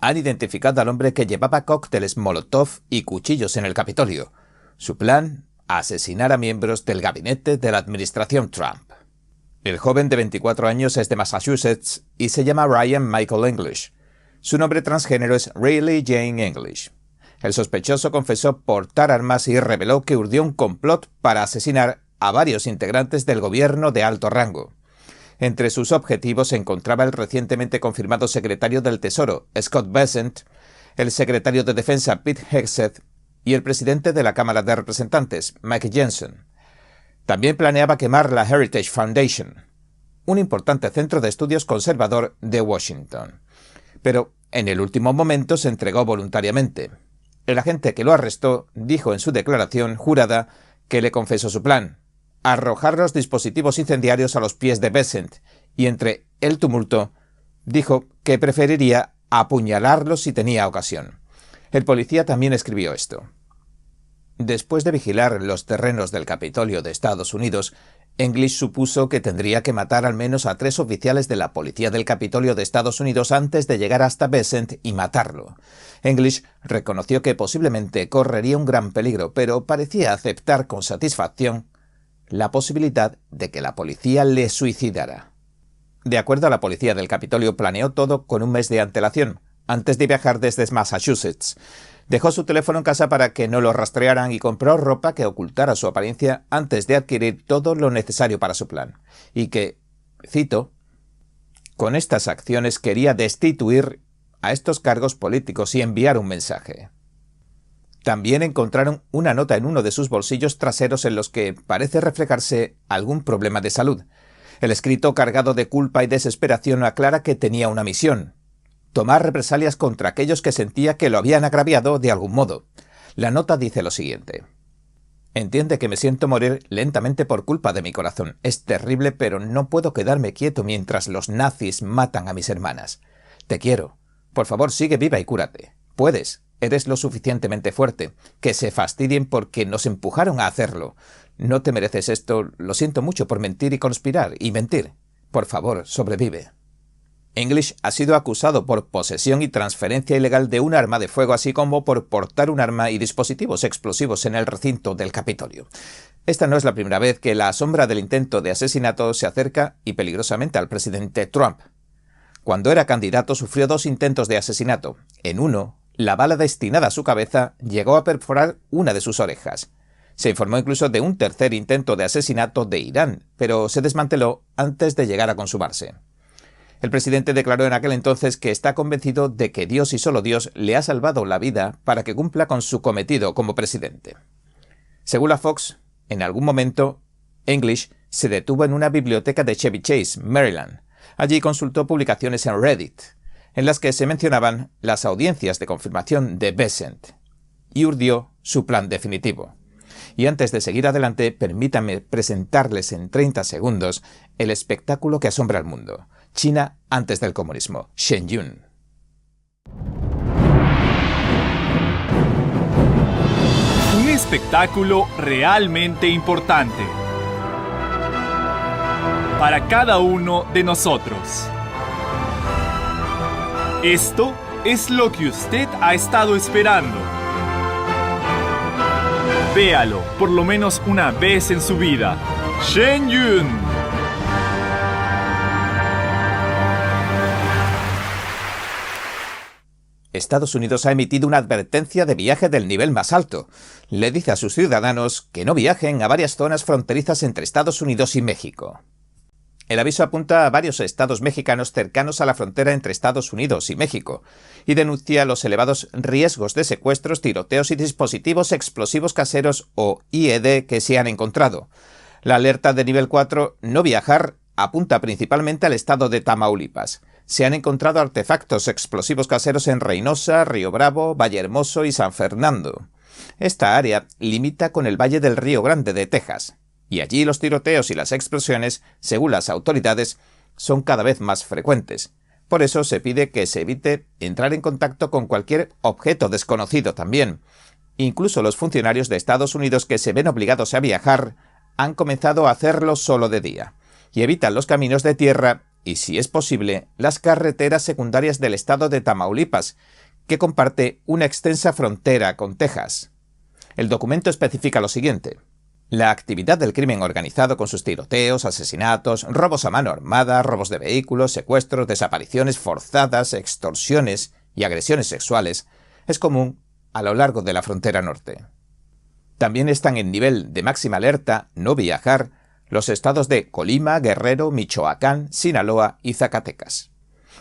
Han identificado al hombre que llevaba cócteles Molotov y cuchillos en el Capitolio. Su plan: asesinar a miembros del gabinete de la administración Trump. El joven de 24 años es de Massachusetts y se llama Ryan Michael English. Su nombre transgénero es Riley Jane English. El sospechoso confesó portar armas y reveló que urdió un complot para asesinar a varios integrantes del gobierno de alto rango. Entre sus objetivos se encontraba el recientemente confirmado secretario del Tesoro, Scott Bessent, el secretario de Defensa, Pete Hegseth, y el presidente de la Cámara de Representantes, Mike Johnson. También planeaba quemar la Heritage Foundation, un importante centro de estudios conservador de Washington. Pero en el último momento se entregó voluntariamente. El agente que lo arrestó dijo en su declaración jurada que le confesó su plan: arrojar los dispositivos incendiarios a los pies de Bessent, y entre el tumulto dijo que preferiría apuñalarlos si tenía ocasión. El policía también escribió esto: después de vigilar los terrenos del Capitolio de Estados Unidos, English supuso que tendría que matar al menos a 3 oficiales de la policía del Capitolio de Estados Unidos antes de llegar hasta Bessent y matarlo. English reconoció que posiblemente correría un gran peligro, pero parecía aceptar con satisfacción la posibilidad de que la policía le suicidara. De acuerdo a la policía del Capitolio, planeó todo con un mes de antelación, antes de viajar desde Massachusetts. Dejó su teléfono en casa para que no lo rastrearan y compró ropa que ocultara su apariencia antes de adquirir todo lo necesario para su plan. Y que, cito, con estas acciones quería destituir a estos cargos políticos y enviar un mensaje. También encontraron una nota en uno de sus bolsillos traseros en los que parece reflejarse algún problema de salud. El escrito, cargado de culpa y desesperación, aclara que tenía una misión: tomar represalias contra aquellos que sentía que lo habían agraviado de algún modo. La nota dice lo siguiente: entiende que me siento morir lentamente por culpa de mi corazón. Es terrible, pero no puedo quedarme quieto mientras los nazis matan a mis hermanas. Te quiero. Por favor, sigue viva y cúrate. Puedes. Eres lo suficientemente fuerte. Que se fastidien porque nos empujaron a hacerlo. No te mereces esto. Lo siento mucho por mentir y conspirar y mentir. Por favor, sobrevive. English ha sido acusado por posesión y transferencia ilegal de un arma de fuego, así como por portar un arma y dispositivos explosivos en el recinto del Capitolio. Esta no es la primera vez que la sombra del intento de asesinato se acerca, y peligrosamente, al presidente Trump. Cuando era candidato sufrió 2 intentos de asesinato. En uno, la bala destinada a su cabeza llegó a perforar una de sus orejas. Se informó incluso de un tercer intento de asesinato de Irán, pero se desmanteló antes de llegar a consumarse. El presidente declaró en aquel entonces que está convencido de que Dios y solo Dios le ha salvado la vida para que cumpla con su cometido como presidente. Según la Fox, en algún momento, English se detuvo en una biblioteca de Chevy Chase, Maryland. Allí consultó publicaciones en Reddit, en las que se mencionaban las audiencias de confirmación de Bessent, y urdió su plan definitivo. Y antes de seguir adelante, permítanme presentarles en 30 segundos el espectáculo que asombra al mundo: China antes del comunismo, Shenyun. Un espectáculo realmente importante para cada uno de nosotros. Esto es lo que usted ha estado esperando. Véalo por lo menos una vez en su vida. Shenyun. Estados Unidos ha emitido una advertencia de viaje del nivel más alto. Le dice a sus ciudadanos que no viajen a varias zonas fronterizas entre Estados Unidos y México. El aviso apunta a varios estados mexicanos cercanos a la frontera entre Estados Unidos y México y denuncia los elevados riesgos de secuestros, tiroteos y dispositivos explosivos caseros o IED que se han encontrado. La alerta de nivel 4, no viajar, apunta principalmente al estado de Tamaulipas. Se han encontrado artefactos explosivos caseros en Reynosa, Río Bravo, Vallehermoso y San Fernando. Esta área limita con el Valle del Río Grande de Texas, y allí los tiroteos y las explosiones, según las autoridades, son cada vez más frecuentes. Por eso se pide que se evite entrar en contacto con cualquier objeto desconocido también. Incluso los funcionarios de Estados Unidos que se ven obligados a viajar han comenzado a hacerlo solo de día, y evitan los caminos de tierra y, si es posible, las carreteras secundarias del estado de Tamaulipas, que comparte una extensa frontera con Texas. El documento especifica lo siguiente: la actividad del crimen organizado, con sus tiroteos, asesinatos, robos a mano armada, robos de vehículos, secuestros, desapariciones forzadas, extorsiones y agresiones sexuales, es común a lo largo de la frontera norte. También están en nivel de máxima alerta no viajar los estados de Colima, Guerrero, Michoacán, Sinaloa y Zacatecas.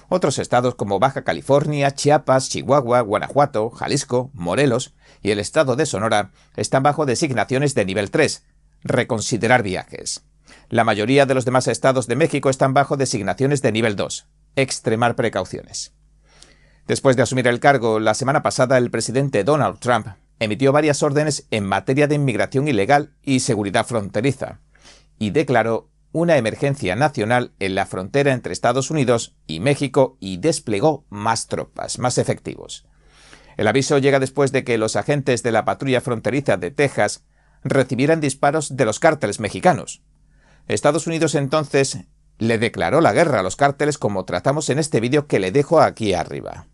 Otros estados como Baja California, Chiapas, Chihuahua, Guanajuato, Jalisco, Morelos y el estado de Sonora están bajo designaciones de nivel 3, reconsiderar viajes. La mayoría de los demás estados de México están bajo designaciones de nivel 2, extremar precauciones. Después de asumir el cargo, la semana pasada el presidente Donald Trump emitió varias órdenes en materia de inmigración ilegal y seguridad fronteriza, y declaró una emergencia nacional en la frontera entre Estados Unidos y México y desplegó más tropas, más efectivos. El aviso llega después de que los agentes de la patrulla fronteriza de Texas recibieran disparos de los cárteles mexicanos. Estados Unidos entonces le declaró la guerra a los cárteles, como tratamos en este vídeo que le dejo aquí arriba.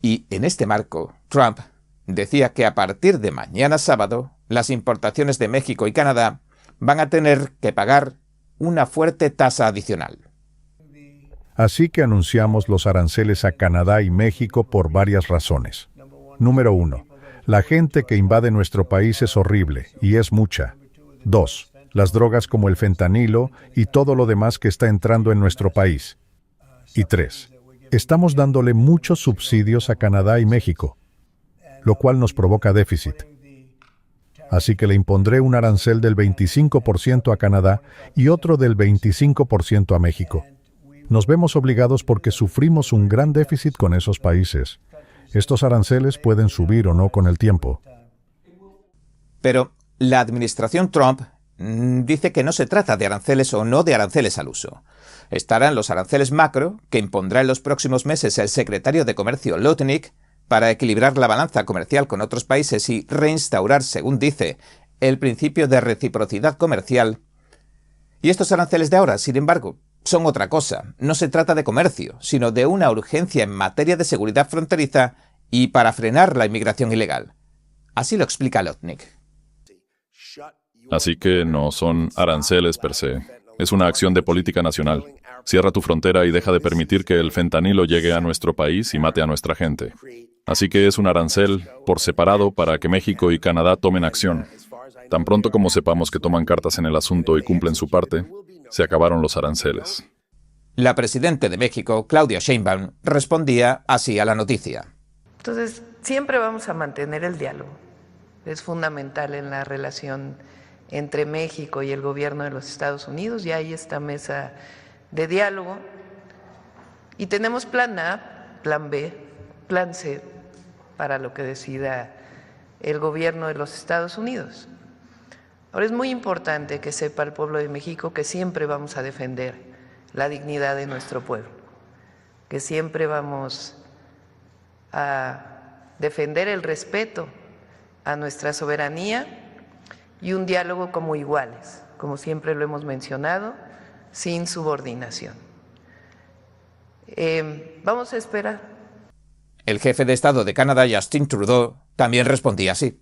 Y en este marco, Trump decía que a partir de mañana sábado, las importaciones de México y Canadá van a tener que pagar una fuerte tasa adicional. Así que anunciamos los aranceles a Canadá y México por varias razones. Número 1. La gente que invade nuestro país es horrible, y es mucha. 2. Las drogas como el fentanilo y todo lo demás que está entrando en nuestro país. Y 3. Estamos dándole muchos subsidios a Canadá y México, lo cual nos provoca déficit. Así que le impondré un arancel del 25% a Canadá y otro del 25% a México. Nos vemos obligados porque sufrimos un gran déficit con esos países. Estos aranceles pueden subir o no con el tiempo. Pero la administración Trump dice que no se trata de aranceles o no de aranceles al uso. Estarán los aranceles macro, que impondrá en los próximos meses el secretario de Comercio Lutnick, para equilibrar la balanza comercial con otros países y reinstaurar, según dice, el principio de reciprocidad comercial. Y estos aranceles de ahora, sin embargo, son otra cosa. No se trata de comercio, sino de una urgencia en materia de seguridad fronteriza y para frenar la inmigración ilegal. Así lo explica Lutnick. Así que no son aranceles per se. Es una acción de política nacional. Cierra tu frontera y deja de permitir que el fentanilo llegue a nuestro país y mate a nuestra gente. Así que es un arancel por separado para que México y Canadá tomen acción. Tan pronto como sepamos que toman cartas en el asunto y cumplen su parte, se acabaron los aranceles. La presidenta de México, Claudia Sheinbaum, respondía así a la noticia. Entonces, siempre vamos a mantener el diálogo. Es fundamental en la relación entre México y el gobierno de los Estados Unidos. Ya hay esta mesa de diálogo y tenemos plan A, plan B, plan C para lo que decida el gobierno de los Estados Unidos. Ahora es muy importante que sepa el pueblo de México que siempre vamos a defender la dignidad de nuestro pueblo, que siempre vamos a defender el respeto a nuestra soberanía y un diálogo como iguales, como siempre lo hemos mencionado, sin subordinación. Vamos a esperar. El jefe de Estado de Canadá, Justin Trudeau, también respondía así.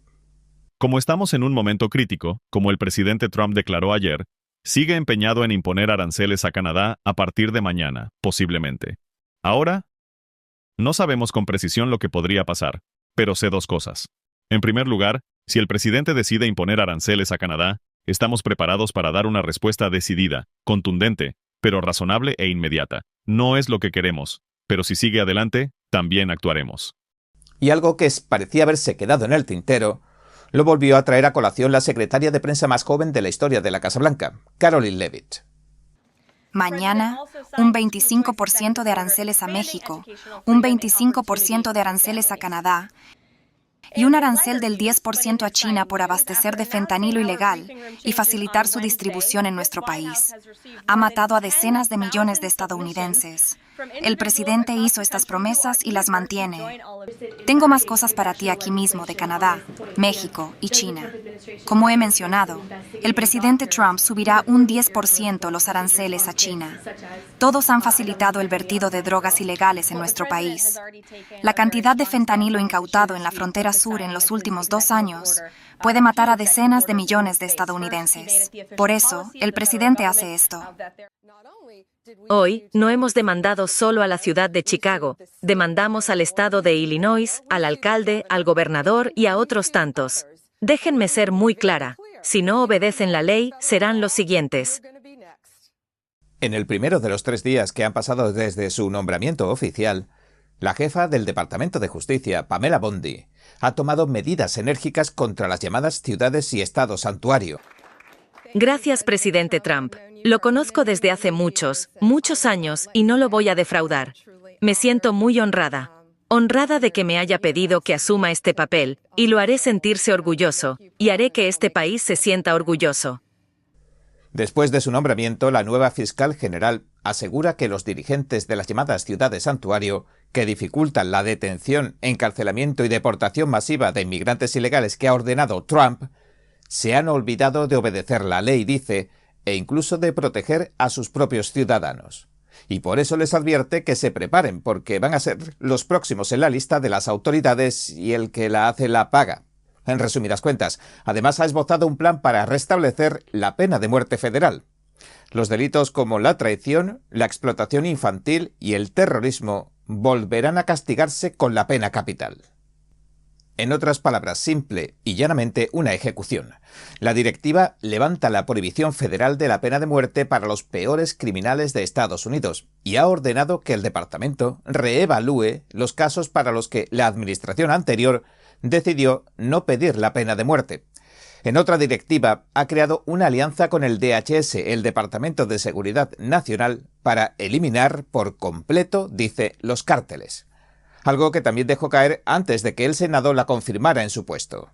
Como estamos en un momento crítico, como el presidente Trump declaró ayer, sigue empeñado en imponer aranceles a Canadá a partir de mañana, posiblemente. Ahora, no sabemos con precisión lo que podría pasar, pero sé dos cosas. En primer lugar, si el presidente decide imponer aranceles a Canadá, estamos preparados para dar una respuesta decidida, contundente, pero razonable e inmediata. No es lo que queremos, pero si sigue adelante, también actuaremos. Y algo que parecía haberse quedado en el tintero, lo volvió a traer a colación la secretaria de prensa más joven de la historia de la Casa Blanca, Karoline Leavitt. Mañana, un 25% de aranceles a México, un 25% de aranceles a Canadá y un arancel del 10% a China por abastecer de fentanilo ilegal y facilitar su distribución en nuestro país. Ha matado a decenas de millones de estadounidenses. El presidente hizo estas promesas y las mantiene. Tengo más cosas para ti aquí mismo de Canadá, México y China. Como he mencionado, el presidente Trump subirá un 10% los aranceles a China. Todos han facilitado el vertido de drogas ilegales en nuestro país. La cantidad de fentanilo incautado en la frontera sur en los últimos 2 años puede matar a decenas de millones de estadounidenses. Por eso, el presidente hace esto. Hoy, no hemos demandado solo a la ciudad de Chicago, demandamos al estado de Illinois, al alcalde, al gobernador y a otros tantos. Déjenme ser muy clara, si no obedecen la ley, serán los siguientes. En el primero de los 3 días que han pasado desde su nombramiento oficial, la jefa del Departamento de Justicia, Pamela Bondi, ha tomado medidas enérgicas contra las llamadas ciudades y estados santuario. Gracias, presidente Trump. Lo conozco desde hace muchos años y no lo voy a defraudar. Me siento muy honrada. Honrada de que me haya pedido que asuma este papel, y lo haré sentirse orgulloso, y haré que este país se sienta orgulloso. Después de su nombramiento, la nueva fiscal general asegura que los dirigentes de las llamadas ciudades santuario, que dificultan la detención, encarcelamiento y deportación masiva de inmigrantes ilegales que ha ordenado Trump, se han olvidado de obedecer la ley, dice, e incluso de proteger a sus propios ciudadanos. Y por eso les advierte que se preparen, porque van a ser los próximos en la lista de las autoridades y el que la hace la paga. En resumidas cuentas, además ha esbozado un plan para restablecer la pena de muerte federal. Los delitos como la traición, la explotación infantil y el terrorismo volverán a castigarse con la pena capital. En otras palabras, simple y llanamente una ejecución. La directiva levanta la prohibición federal de la pena de muerte para los peores criminales de Estados Unidos y ha ordenado que el departamento reevalúe los casos para los que la administración anterior decidió no pedir la pena de muerte. En otra directiva, ha creado una alianza con el DHS, el Departamento de Seguridad Nacional, para eliminar por completo, dice, los cárteles. Algo que también dejó caer antes de que el Senado la confirmara en su puesto.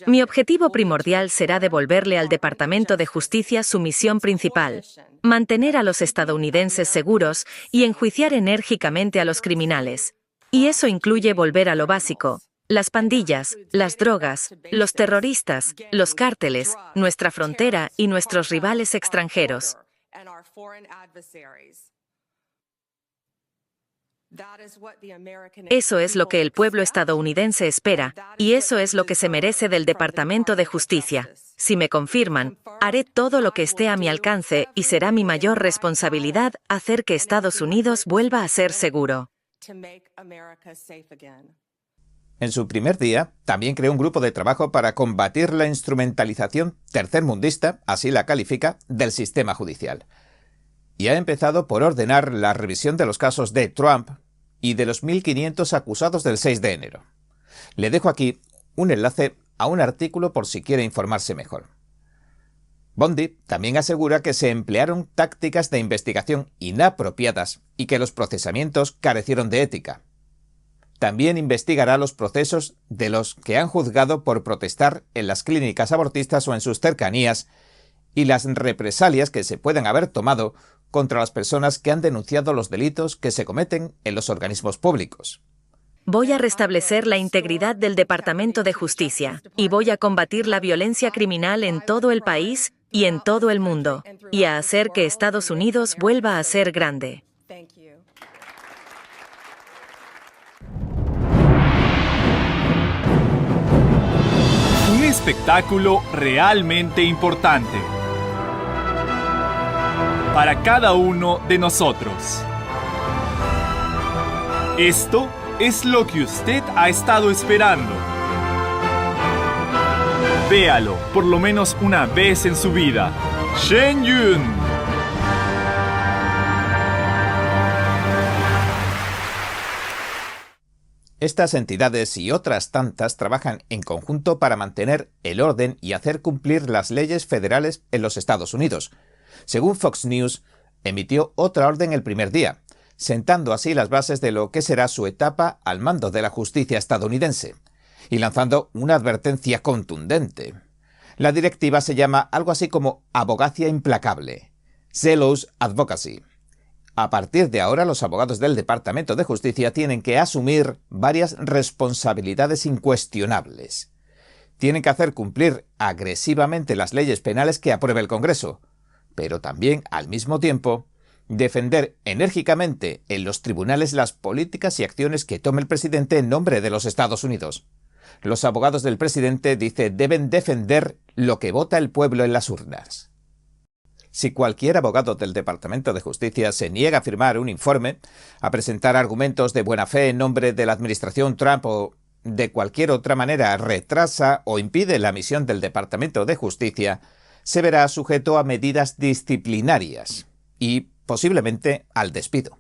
Mi objetivo primordial será devolverle al Departamento de Justicia su misión principal, mantener a los estadounidenses seguros y enjuiciar enérgicamente a los criminales. Y eso incluye volver a lo básico: las pandillas, las drogas, los terroristas, los cárteles, nuestra frontera y nuestros rivales extranjeros. Eso es lo que el pueblo estadounidense espera, y eso es lo que se merece del Departamento de Justicia. Si me confirman, haré todo lo que esté a mi alcance y será mi mayor responsabilidad hacer que Estados Unidos vuelva a ser seguro. En su primer día, también creó un grupo de trabajo para combatir la instrumentalización tercermundista, así la califica, del sistema judicial. Y ha empezado por ordenar la revisión de los casos de Trump y de los 1.500 acusados del 6 de enero. Le dejo aquí un enlace a un artículo por si quiere informarse mejor. Bondi también asegura que se emplearon tácticas de investigación inapropiadas y que los procesamientos carecieron de ética. También investigará los procesos de los que han juzgado por protestar en las clínicas abortistas o en sus cercanías y las represalias que se puedan haber tomado contra las personas que han denunciado los delitos que se cometen en los organismos públicos. Voy a restablecer la integridad del Departamento de Justicia y voy a combatir la violencia criminal en todo el país y en todo el mundo, y a hacer que Estados Unidos vuelva a ser grande. Un espectáculo realmente importante para cada uno de nosotros. Esto es lo que usted ha estado esperando. Véalo por lo menos una vez en su vida. Shen Yun. Estas entidades y otras tantas trabajan en conjunto para mantener el orden y hacer cumplir las leyes federales en los Estados Unidos. Según Fox News, emitió otra orden el primer día, sentando así las bases de lo que será su etapa al mando de la justicia estadounidense, y lanzando una advertencia contundente. La directiva se llama algo así como Abogacia Implacable, Zealous Advocacy. A partir de ahora, los abogados del Departamento de Justicia tienen que asumir varias responsabilidades incuestionables. Tienen que hacer cumplir agresivamente las leyes penales que apruebe el Congreso, pero también, al mismo tiempo, defender enérgicamente en los tribunales las políticas y acciones que tome el presidente en nombre de los Estados Unidos. Los abogados del presidente, dice, deben defender lo que vota el pueblo en las urnas. Si cualquier abogado del Departamento de Justicia se niega a firmar un informe, a presentar argumentos de buena fe en nombre de la administración Trump o de cualquier otra manera retrasa o impide la misión del Departamento de Justicia, se verá sujeto a medidas disciplinarias y posiblemente al despido.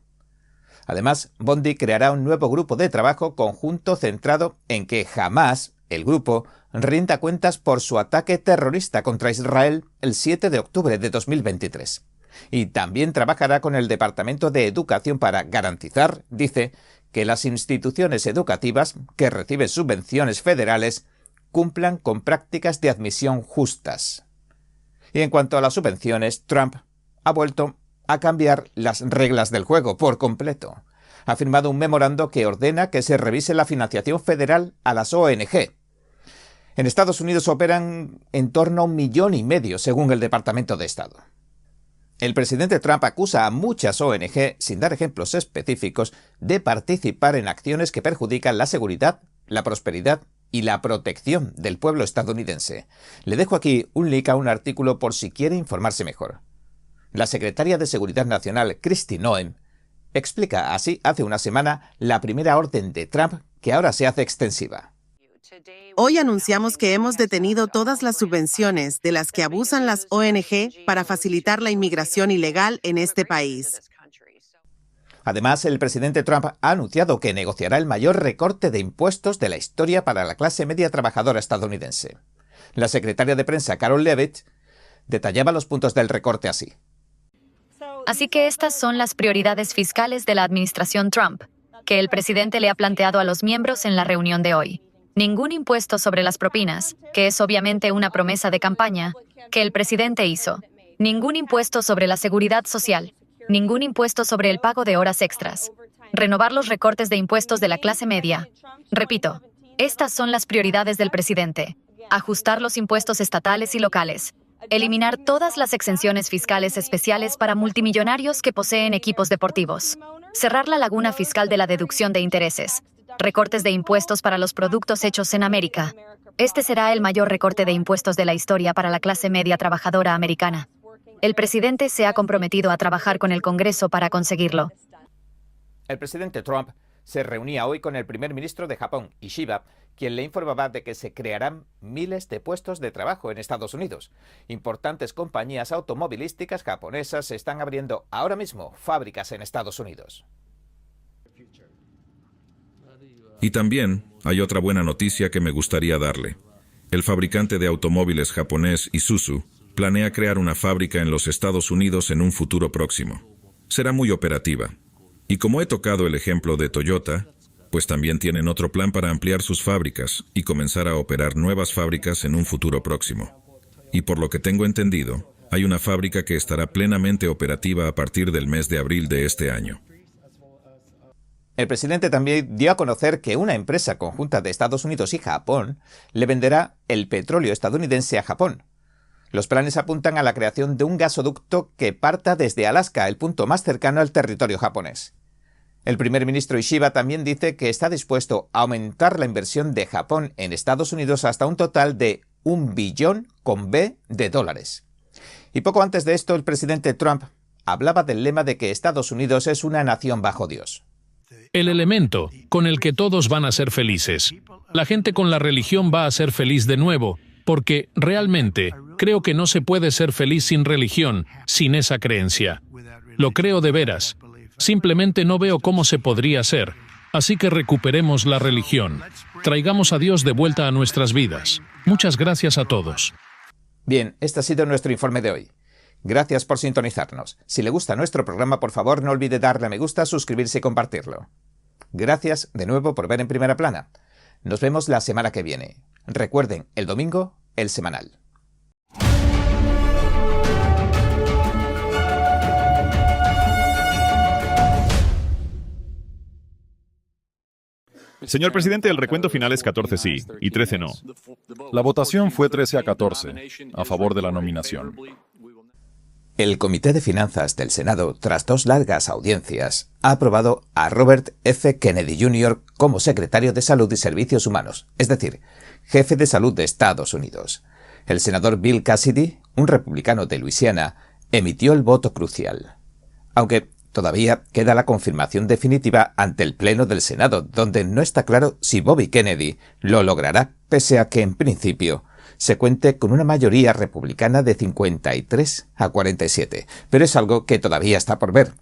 Además, Bondi creará un nuevo grupo de trabajo conjunto centrado en que jamás el grupo rinda cuentas por su ataque terrorista contra Israel el 7 de octubre de 2023. Y también trabajará con el Departamento de Educación para garantizar, dice, que las instituciones educativas que reciben subvenciones federales cumplan con prácticas de admisión justas. Y en cuanto a las subvenciones, Trump ha vuelto a cambiar las reglas del juego por completo. Ha firmado un memorando que ordena que se revise la financiación federal a las ONG. En Estados Unidos operan en torno a 1,5 millones, según el Departamento de Estado. El presidente Trump acusa a muchas ONG, sin dar ejemplos específicos, de participar en acciones que perjudican la seguridad, la prosperidad y la protección del pueblo estadounidense. Le dejo aquí un link a un artículo por si quiere informarse mejor. La secretaria de Seguridad Nacional, Kristi Noem, explica así hace una semana la primera orden de Trump que ahora se hace extensiva. Hoy anunciamos que hemos detenido todas las subvenciones de las que abusan las ONG para facilitar la inmigración ilegal en este país. Además, el presidente Trump ha anunciado que negociará el mayor recorte de impuestos de la historia para la clase media trabajadora estadounidense. La secretaria de prensa, Carol Levitt, detallaba los puntos del recorte así. Así que estas son las prioridades fiscales de la administración Trump, que el presidente le ha planteado a los miembros en la reunión de hoy. Ningún impuesto sobre las propinas, que es obviamente una promesa de campaña, que el presidente hizo. Ningún impuesto sobre la seguridad social. Ningún impuesto sobre el pago de horas extras. Renovar los recortes de impuestos de la clase media. Repito, estas son las prioridades del presidente. Ajustar los impuestos estatales y locales. Eliminar todas las exenciones fiscales especiales para multimillonarios que poseen equipos deportivos. Cerrar la laguna fiscal de la deducción de intereses. Recortes de impuestos para los productos hechos en América. Este será el mayor recorte de impuestos de la historia para la clase media trabajadora americana. El presidente se ha comprometido a trabajar con el Congreso para conseguirlo. El presidente Trump se reunía hoy con el primer ministro de Japón, Ishiba, quien le informaba de que se crearán miles de puestos de trabajo en Estados Unidos. Importantes compañías automovilísticas japonesas están abriendo ahora mismo fábricas en Estados Unidos. Y también hay otra buena noticia que me gustaría darle. El fabricante de automóviles japonés Isuzu planea crear una fábrica en los Estados Unidos en un futuro próximo. Será muy operativa. Y como he tocado el ejemplo de Toyota, pues también tienen otro plan para ampliar sus fábricas y comenzar a operar nuevas fábricas en un futuro próximo. Y por lo que tengo entendido, hay una fábrica que estará plenamente operativa a partir del mes de abril de este año. El presidente también dio a conocer que una empresa conjunta de Estados Unidos y Japón le venderá el petróleo estadounidense a Japón. Los planes apuntan a la creación de un gasoducto que parta desde Alaska, el punto más cercano al territorio japonés. El primer ministro Ishiba también dice que está dispuesto a aumentar la inversión de Japón en Estados Unidos hasta un total de $1 billón de dólares. Y poco antes de esto, el presidente Trump hablaba del lema de que Estados Unidos es una nación bajo Dios. El elemento con el que todos van a ser felices. La gente con la religión va a ser feliz de nuevo, porque realmente creo que no se puede ser feliz sin religión, sin esa creencia. Lo creo de veras. Simplemente no veo cómo se podría hacer. Así que recuperemos la religión. Traigamos a Dios de vuelta a nuestras vidas. Muchas gracias a todos. Bien, este ha sido nuestro informe de hoy. Gracias por sintonizarnos. Si le gusta nuestro programa, por favor no olvide darle a me gusta, suscribirse y compartirlo. Gracias de nuevo por ver En Primera Plana. Nos vemos la semana que viene. Recuerden, el domingo, el semanal. Señor presidente, el recuento final es 14 sí y 13 no. La votación fue 13 a 14, a favor de la nominación. El Comité de Finanzas del Senado, tras 2 largas audiencias, ha aprobado a Robert F. Kennedy Jr. como secretario de Salud y Servicios Humanos, es decir, jefe de salud de Estados Unidos. El senador Bill Cassidy, un republicano de Luisiana, emitió el voto crucial. Aunque todavía queda la confirmación definitiva ante el Pleno del Senado, donde no está claro si Bobby Kennedy lo logrará, pese a que, en principio, se cuente con una mayoría republicana de 53 a 47, pero es algo que todavía está por ver.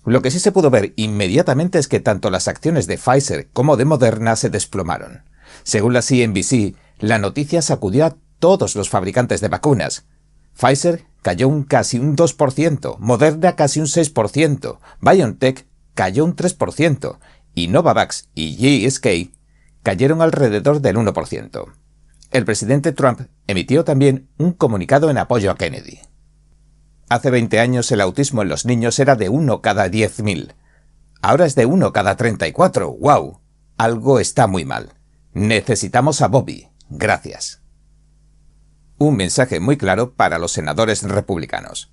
Lo que sí se pudo ver inmediatamente es que tanto las acciones de Pfizer como de Moderna se desplomaron. Según la CNBC, la noticia sacudió a todos los fabricantes de vacunas. Pfizer cayó casi un 2%, Moderna casi un 6%, BioNTech cayó un 3% y Novavax y GSK cayeron alrededor del 1%. El presidente Trump emitió también un comunicado en apoyo a Kennedy. Hace 20 años el autismo en los niños era de 1 cada 10.000. Ahora es de 1 cada 34. ¡Wow! Algo está muy mal. Necesitamos a Bobby. Gracias. Un mensaje muy claro para los senadores republicanos.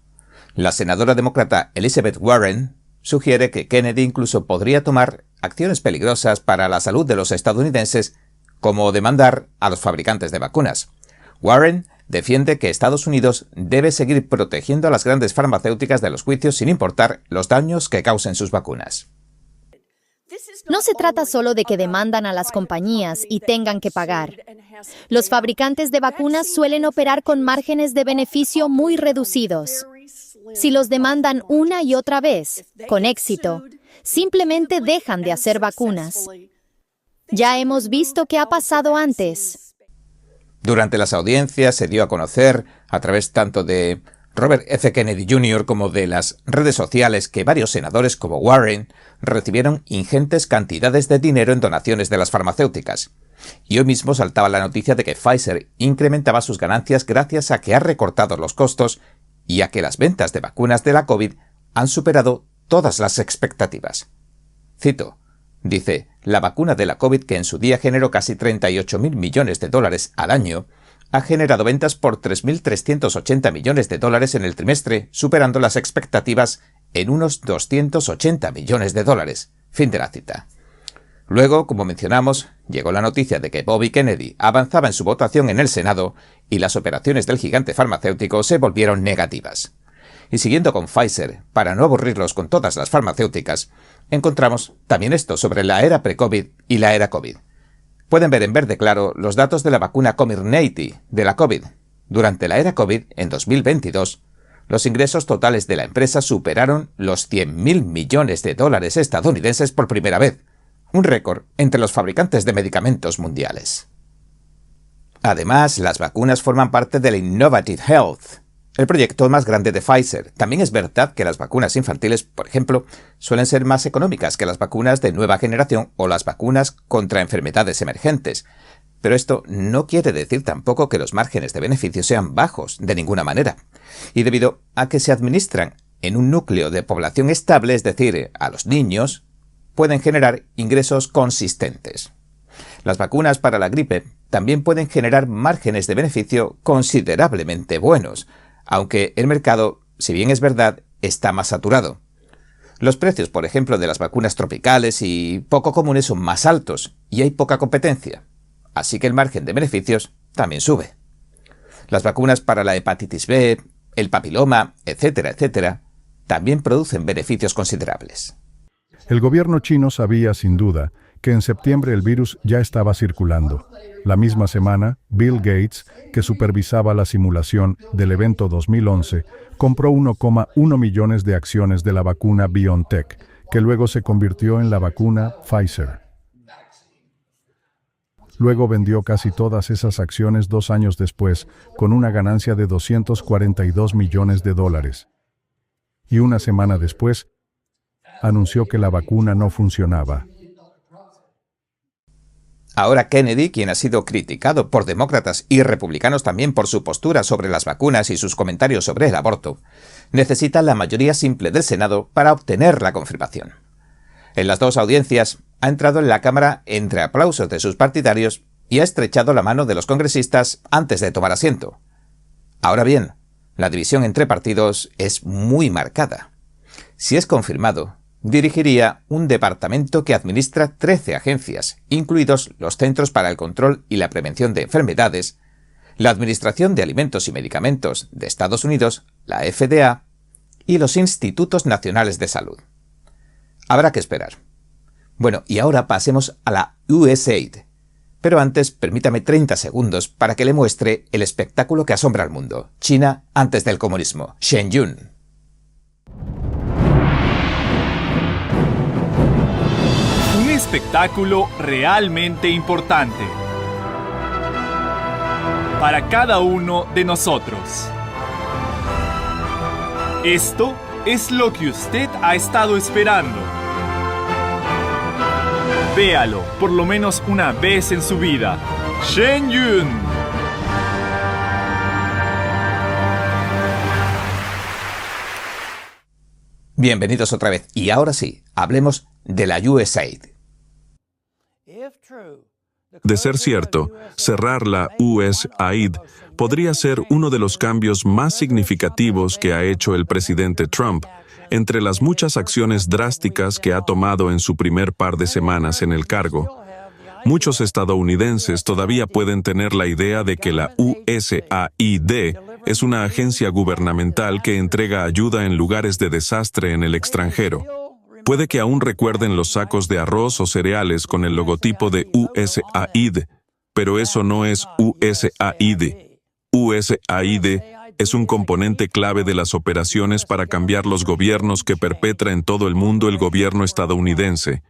La senadora demócrata Elizabeth Warren sugiere que Kennedy incluso podría tomar acciones peligrosas para la salud de los estadounidenses, como demandar a los fabricantes de vacunas. Warren defiende que Estados Unidos debe seguir protegiendo a las grandes farmacéuticas de los juicios sin importar los daños que causen sus vacunas. No se trata solo de que demandan a las compañías y tengan que pagar. Los fabricantes de vacunas suelen operar con márgenes de beneficio muy reducidos. Si los demandan una y otra vez, con éxito, simplemente dejan de hacer vacunas. Ya hemos visto qué ha pasado antes. Durante las audiencias se dio a conocer, a través tanto de Robert F. Kennedy Jr. como de las redes sociales, que varios senadores como Warren recibieron ingentes cantidades de dinero en donaciones de las farmacéuticas. Y hoy mismo saltaba la noticia de que Pfizer incrementaba sus ganancias gracias a que ha recortado los costos y a que las ventas de vacunas de la COVID han superado todas las expectativas. Cito, dice, la vacuna de la COVID, que en su día generó casi 38.000 millones de dólares al año, ha generado ventas por 3.380 millones de dólares en el trimestre, superando las expectativas en unos 280 millones de dólares. Fin de la cita. Luego, como mencionamos, llegó la noticia de que Bobby Kennedy avanzaba en su votación en el Senado y las operaciones del gigante farmacéutico se volvieron negativas. Y siguiendo con Pfizer, para no aburrirlos con todas las farmacéuticas, encontramos también esto sobre la era pre-COVID y la era COVID. Pueden ver en verde claro los datos de la vacuna Comirnaty de la COVID. Durante la era COVID, en 2022, los ingresos totales de la empresa superaron los 100.000 millones de dólares estadounidenses por primera vez, un récord entre los fabricantes de medicamentos mundiales. Además, las vacunas forman parte de la Innovative Health, el proyecto más grande de Pfizer. También es verdad que las vacunas infantiles, por ejemplo, suelen ser más económicas que las vacunas de nueva generación o las vacunas contra enfermedades emergentes. Pero esto no quiere decir tampoco que los márgenes de beneficio sean bajos, de ninguna manera. Y debido a que se administran en un núcleo de población estable, es decir, a los niños, pueden generar ingresos consistentes. Las vacunas para la gripe también pueden generar márgenes de beneficio considerablemente buenos, aunque el mercado, si bien es verdad, está más saturado. Los precios, por ejemplo, de las vacunas tropicales y poco comunes son más altos y hay poca competencia, así que el margen de beneficios también sube. Las vacunas para la hepatitis B, el papiloma, etcétera, etcétera, también producen beneficios considerables. El gobierno chino sabía, sin duda, que en septiembre el virus ya estaba circulando. La misma semana, Bill Gates, que supervisaba la simulación del evento 2011, compró 1,1 millones de acciones de la vacuna BioNTech, que luego se convirtió en la vacuna Pfizer. Luego vendió casi todas esas acciones 2 años después, con una ganancia de 242 millones de dólares. Y una semana después, anunció que la vacuna no funcionaba. Ahora Kennedy, quien ha sido criticado por demócratas y republicanos también por su postura sobre las vacunas y sus comentarios sobre el aborto, necesita la mayoría simple del Senado para obtener la confirmación. En las 2 audiencias ha entrado en la Cámara entre aplausos de sus partidarios y ha estrechado la mano de los congresistas antes de tomar asiento. Ahora bien, la división entre partidos es muy marcada. Si es confirmado, dirigiría un departamento que administra 13 agencias, incluidos los Centros para el Control y la Prevención de Enfermedades, la Administración de Alimentos y Medicamentos de Estados Unidos, la FDA, y los Institutos Nacionales de Salud. Habrá que esperar. Bueno, y ahora pasemos a la USAID. Pero antes, permítame 30 segundos para que le muestre el espectáculo que asombra al mundo. China antes del comunismo. Shenyun. Un espectáculo realmente importante para cada uno de nosotros. Esto es lo que usted ha estado esperando. Véalo por lo menos una vez en su vida. Shenyun. Bienvenidos otra vez. Y ahora sí, hablemos de la USAID. De ser cierto, cerrar la USAID podría ser uno de los cambios más significativos que ha hecho el presidente Trump, entre las muchas acciones drásticas que ha tomado en su primer par de semanas en el cargo. Muchos estadounidenses todavía pueden tener la idea de que la USAID es una agencia gubernamental que entrega ayuda en lugares de desastre en el extranjero. Puede que aún recuerden los sacos de arroz o cereales con el logotipo de USAID, pero eso no es USAID. USAID es un componente clave de las operaciones para cambiar los gobiernos que perpetra en todo el mundo el gobierno estadounidense.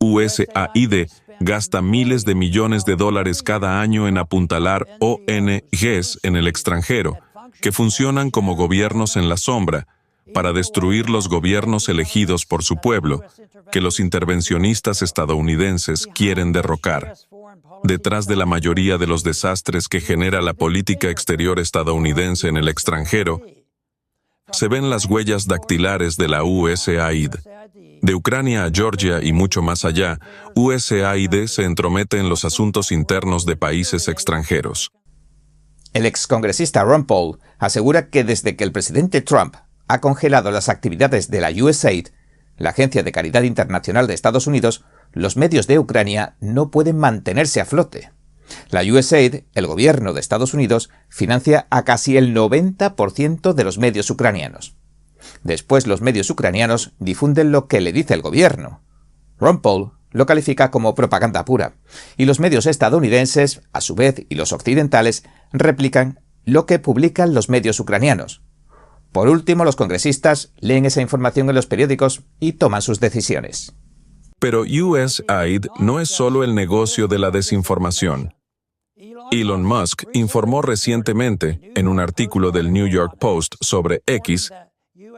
USAID gasta miles de millones de dólares cada año en apuntalar ONGs en el extranjero, que funcionan como gobiernos en la sombra, para destruir los gobiernos elegidos por su pueblo, que los intervencionistas estadounidenses quieren derrocar. Detrás de la mayoría de los desastres que genera la política exterior estadounidense en el extranjero, se ven las huellas dactilares de la USAID. De Ucrania a Georgia y mucho más allá, USAID se entromete en los asuntos internos de países extranjeros. El excongresista Ron Paul asegura que desde que el presidente Trump ha congelado las actividades de la USAID, la Agencia de Caridad Internacional de Estados Unidos, los medios de Ucrania no pueden mantenerse a flote. La USAID, el gobierno de Estados Unidos, financia a casi el 90% de los medios ucranianos. Después los medios ucranianos difunden lo que le dice el gobierno. Ron Paul lo califica como propaganda pura, y los medios estadounidenses, a su vez, y los occidentales, replican lo que publican los medios ucranianos. Por último, los congresistas leen esa información en los periódicos y toman sus decisiones. Pero USAID no es solo el negocio de la desinformación. Elon Musk informó recientemente, en un artículo del New York Post sobre X,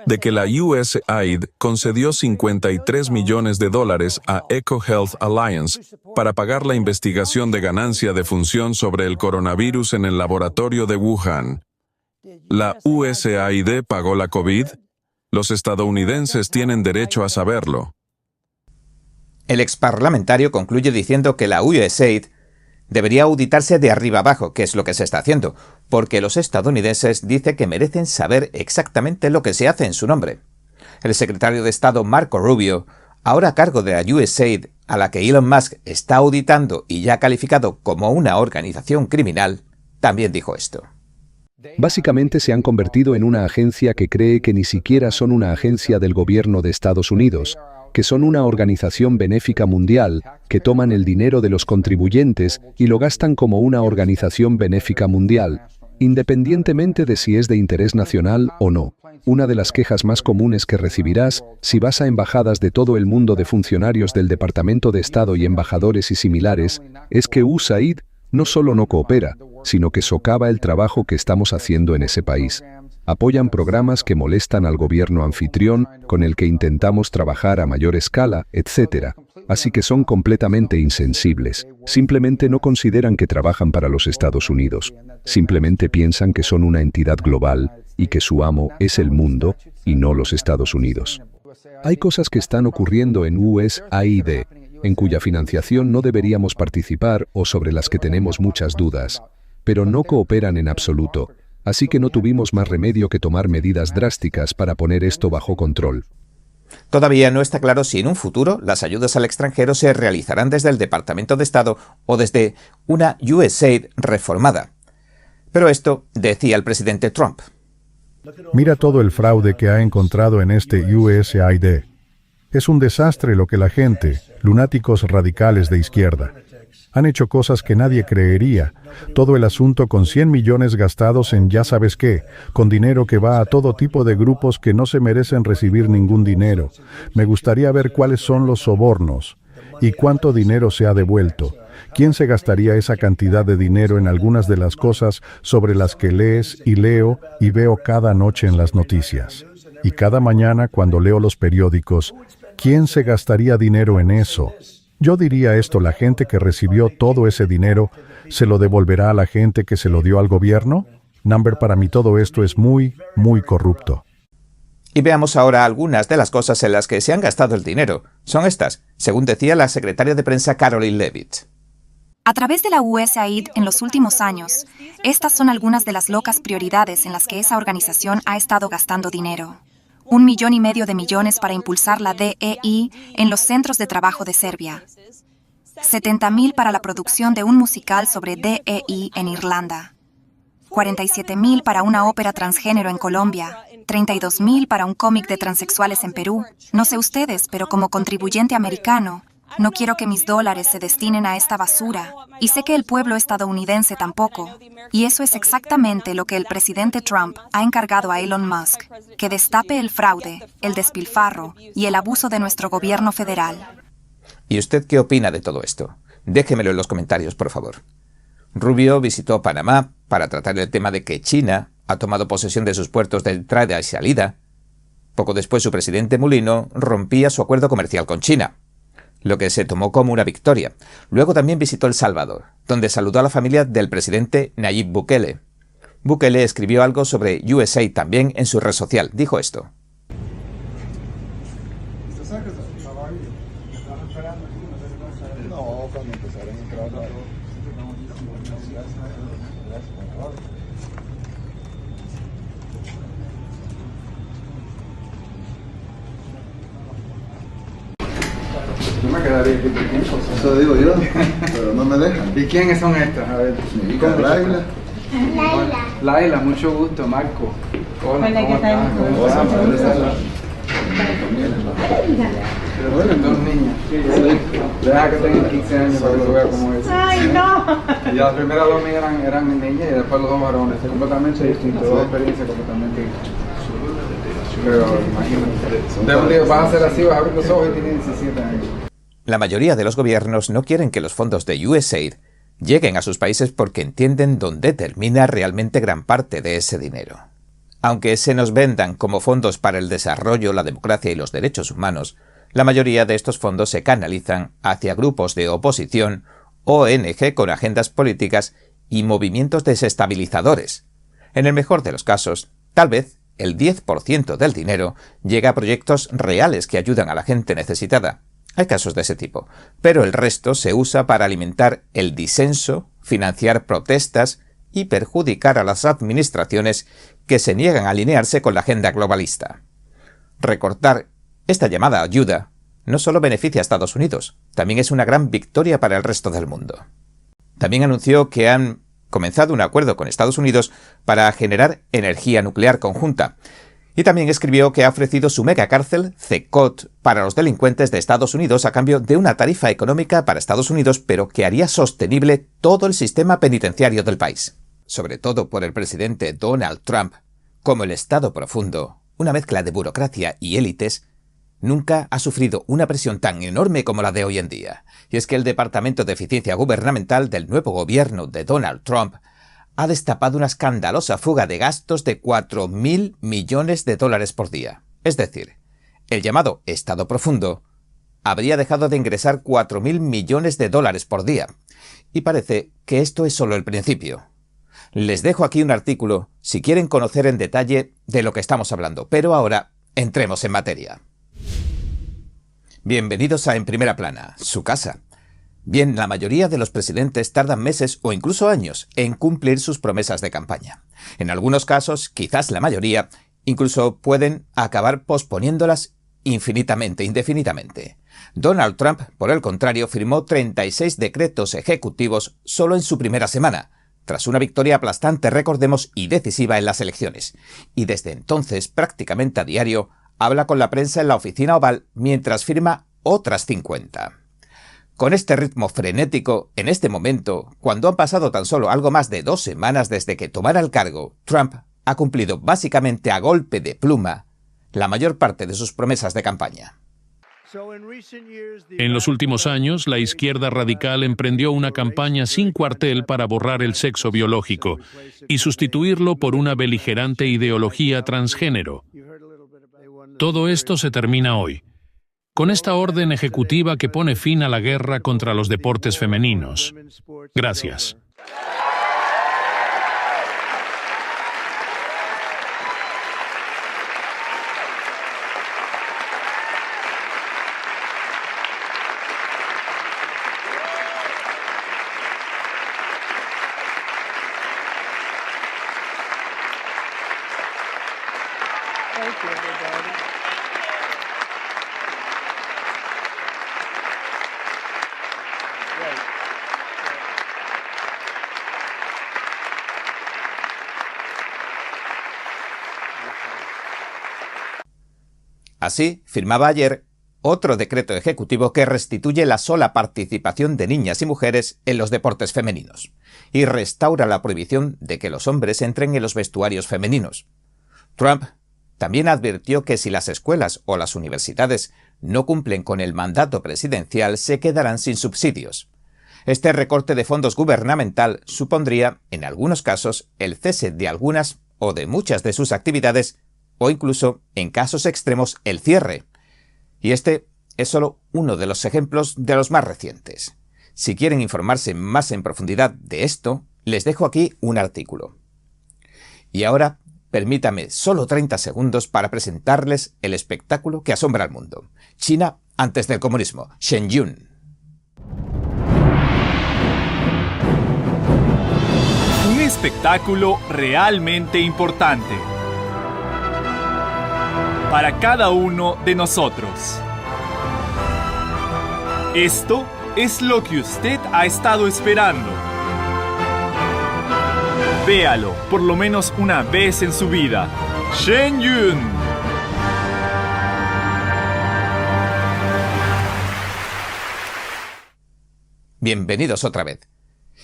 de que la USAID concedió $53 millones a EcoHealth Alliance para pagar la investigación de ganancia de función sobre el coronavirus en el laboratorio de Wuhan. ¿La USAID pagó la COVID? Los estadounidenses tienen derecho a saberlo. El exparlamentario concluye diciendo que la USAID debería auditarse de arriba abajo, que es lo que se está haciendo, porque los estadounidenses dicen que merecen saber exactamente lo que se hace en su nombre. El secretario de Estado Marco Rubio, ahora a cargo de la USAID, a la que Elon Musk está auditando y ya ha calificado como una organización criminal, también dijo esto. Básicamente se han convertido en una agencia que cree que ni siquiera son una agencia del gobierno de Estados Unidos, que son una organización benéfica mundial, que toman el dinero de los contribuyentes y lo gastan como una organización benéfica mundial, independientemente de si es de interés nacional o no. Una de las quejas más comunes que recibirás, si vas a embajadas de todo el mundo de funcionarios del Departamento de Estado y embajadores y similares, es que USAID no solo no coopera, sino que socava el trabajo que estamos haciendo en ese país. Apoyan programas que molestan al gobierno anfitrión, con el que intentamos trabajar a mayor escala, etc. Así que son completamente insensibles. Simplemente no consideran que trabajan para los Estados Unidos. Simplemente piensan que son una entidad global y que su amo es el mundo y no los Estados Unidos. Hay cosas que están ocurriendo en USAID. en cuya financiación no deberíamos participar o sobre las que tenemos muchas dudas, pero no cooperan en absoluto, así que no tuvimos más remedio que tomar medidas drásticas para poner esto bajo control. Todavía no está claro si en un futuro las ayudas al extranjero se realizarán desde el Departamento de Estado o desde una USAID reformada. Pero esto decía el presidente Trump. Mira todo el fraude que ha encontrado en este USAID. Es un desastre lo que la gente, lunáticos radicales de izquierda, han hecho cosas que nadie creería. Todo el asunto con 100 millones gastados en ya sabes qué, con dinero que va a todo tipo de grupos que no se merecen recibir ningún dinero. Me gustaría ver cuáles son los sobornos y cuánto dinero se ha devuelto. ¿Quién se gastaría esa cantidad de dinero en algunas de las cosas sobre las que lees y leo y veo cada noche en las noticias? Y cada mañana cuando leo los periódicos, ¿quién se gastaría dinero en eso? Yo diría esto, la gente que recibió todo ese dinero, ¿se lo devolverá a la gente que se lo dio al gobierno? Para mí todo esto es muy, muy corrupto. Y veamos ahora algunas de las cosas en las que se han gastado el dinero. Son estas, según decía la secretaria de prensa Karoline Leavitt. A través de la USAID en los últimos años, estas son algunas de las locas prioridades en las que esa organización ha estado gastando dinero. 1,5 millones de millones para impulsar la DEI en los centros de trabajo de Serbia. 70,000 para la producción de un musical sobre DEI en Irlanda. 47,000 para una ópera transgénero en Colombia. 32,000 para un cómic de transexuales en Perú. No sé ustedes, pero como contribuyente americano, no quiero que mis dólares se destinen a esta basura, y sé que el pueblo estadounidense tampoco. Y eso es exactamente lo que el presidente Trump ha encargado a Elon Musk, que destape el fraude, el despilfarro y el abuso de nuestro gobierno federal. ¿Y usted qué opina de todo esto? Déjemelo en los comentarios, por favor. Rubio visitó Panamá para tratar el tema de que China ha tomado posesión de sus puertos de entrada y salida. Poco después, su presidente Mulino rompía su acuerdo comercial con China, lo que se tomó como una victoria. Luego también visitó El Salvador, donde saludó a la familia del presidente Nayib Bukele. Bukele escribió algo sobre USAID también en su red social. Dijo esto. Yo me quedaría aquí por tiempo. Eso digo yo, pero no me dejan. ¿Y quiénes son estas? A ver. Mi hija Laila. Laila, mucho gusto, Marco. Hola, ¿cómo estás? Pero bueno, dos niñas. Deja que tengan 15 años para que tú veas cómo es. ¡Ay, no! Y las primeras dos mías eran niñas y después los dos varones. Completamente distintos, dos experiencias completamente distintas. Pero imagínate. De un día vas a hacer así, vas a abrir los ojos y tienes 17 años. La mayoría de los gobiernos no quieren que los fondos de USAID lleguen a sus países porque entienden dónde termina realmente gran parte de ese dinero. Aunque se nos vendan como fondos para el desarrollo, la democracia y los derechos humanos, la mayoría de estos fondos se canalizan hacia grupos de oposición, ONG con agendas políticas y movimientos desestabilizadores. En el mejor de los casos, tal vez el 10% del dinero llega a proyectos reales que ayudan a la gente necesitada. Hay casos de ese tipo, pero el resto se usa para alimentar el disenso, financiar protestas y perjudicar a las administraciones que se niegan a alinearse con la agenda globalista. Recortar esta llamada ayuda no solo beneficia a Estados Unidos, también es una gran victoria para el resto del mundo. También anunció que han comenzado un acuerdo con Estados Unidos para generar energía nuclear conjunta. Y también escribió que ha ofrecido su megacárcel CECOT para los delincuentes de Estados Unidos a cambio de una tarifa económica para Estados Unidos, pero que haría sostenible todo el sistema penitenciario del país. Sobre todo por el presidente Donald Trump, como el Estado profundo, una mezcla de burocracia y élites, nunca ha sufrido una presión tan enorme como la de hoy en día. Y es que el Departamento de Eficiencia Gubernamental del nuevo gobierno de Donald Trump ha destapado una escandalosa fuga de gastos de 4.000 millones de dólares por día. Es decir, el llamado Estado profundo habría dejado de ingresar 4.000 millones de dólares por día. Y parece que esto es solo el principio. Les dejo aquí un artículo si quieren conocer en detalle de lo que estamos hablando, pero ahora entremos en materia. Bienvenidos a En Primera Plana, su casa. Bien, la mayoría de los presidentes tardan meses o incluso años en cumplir sus promesas de campaña. En algunos casos, quizás la mayoría, incluso pueden acabar posponiéndolas infinitamente, indefinidamente. Donald Trump, por el contrario, firmó 36 decretos ejecutivos solo en su primera semana, tras una victoria aplastante, recordemos, y decisiva en las elecciones. Y desde entonces, prácticamente a diario, habla con la prensa en la oficina oval mientras firma otras 50. Con este ritmo frenético, en este momento, cuando han pasado tan solo algo más de 2 semanas desde que tomara el cargo, Trump ha cumplido básicamente a golpe de pluma la mayor parte de sus promesas de campaña. En los últimos años, la izquierda radical emprendió una campaña sin cuartel para borrar el sexo biológico y sustituirlo por una beligerante ideología transgénero. Todo esto se termina hoy, con esta orden ejecutiva que pone fin a la guerra contra los deportes femeninos. Gracias. Así, firmaba ayer otro decreto ejecutivo que restituye la sola participación de niñas y mujeres en los deportes femeninos y restaura la prohibición de que los hombres entren en los vestuarios femeninos. Trump también advirtió que si las escuelas o las universidades no cumplen con el mandato presidencial, se quedarán sin subsidios. Este recorte de fondos gubernamental supondría, en algunos casos, el cese de algunas o de muchas de sus actividades o incluso, en casos extremos, el cierre. Y este es solo uno de los ejemplos de los más recientes. Si quieren informarse más en profundidad de esto, les dejo aquí un artículo. Y ahora, permítame solo 30 segundos para presentarles el espectáculo que asombra al mundo. China antes del comunismo, Shenyun. Un espectáculo realmente importante para cada uno de nosotros. Esto es lo que usted ha estado esperando. Véalo por lo menos una vez en su vida. Shenyun. Bienvenidos otra vez.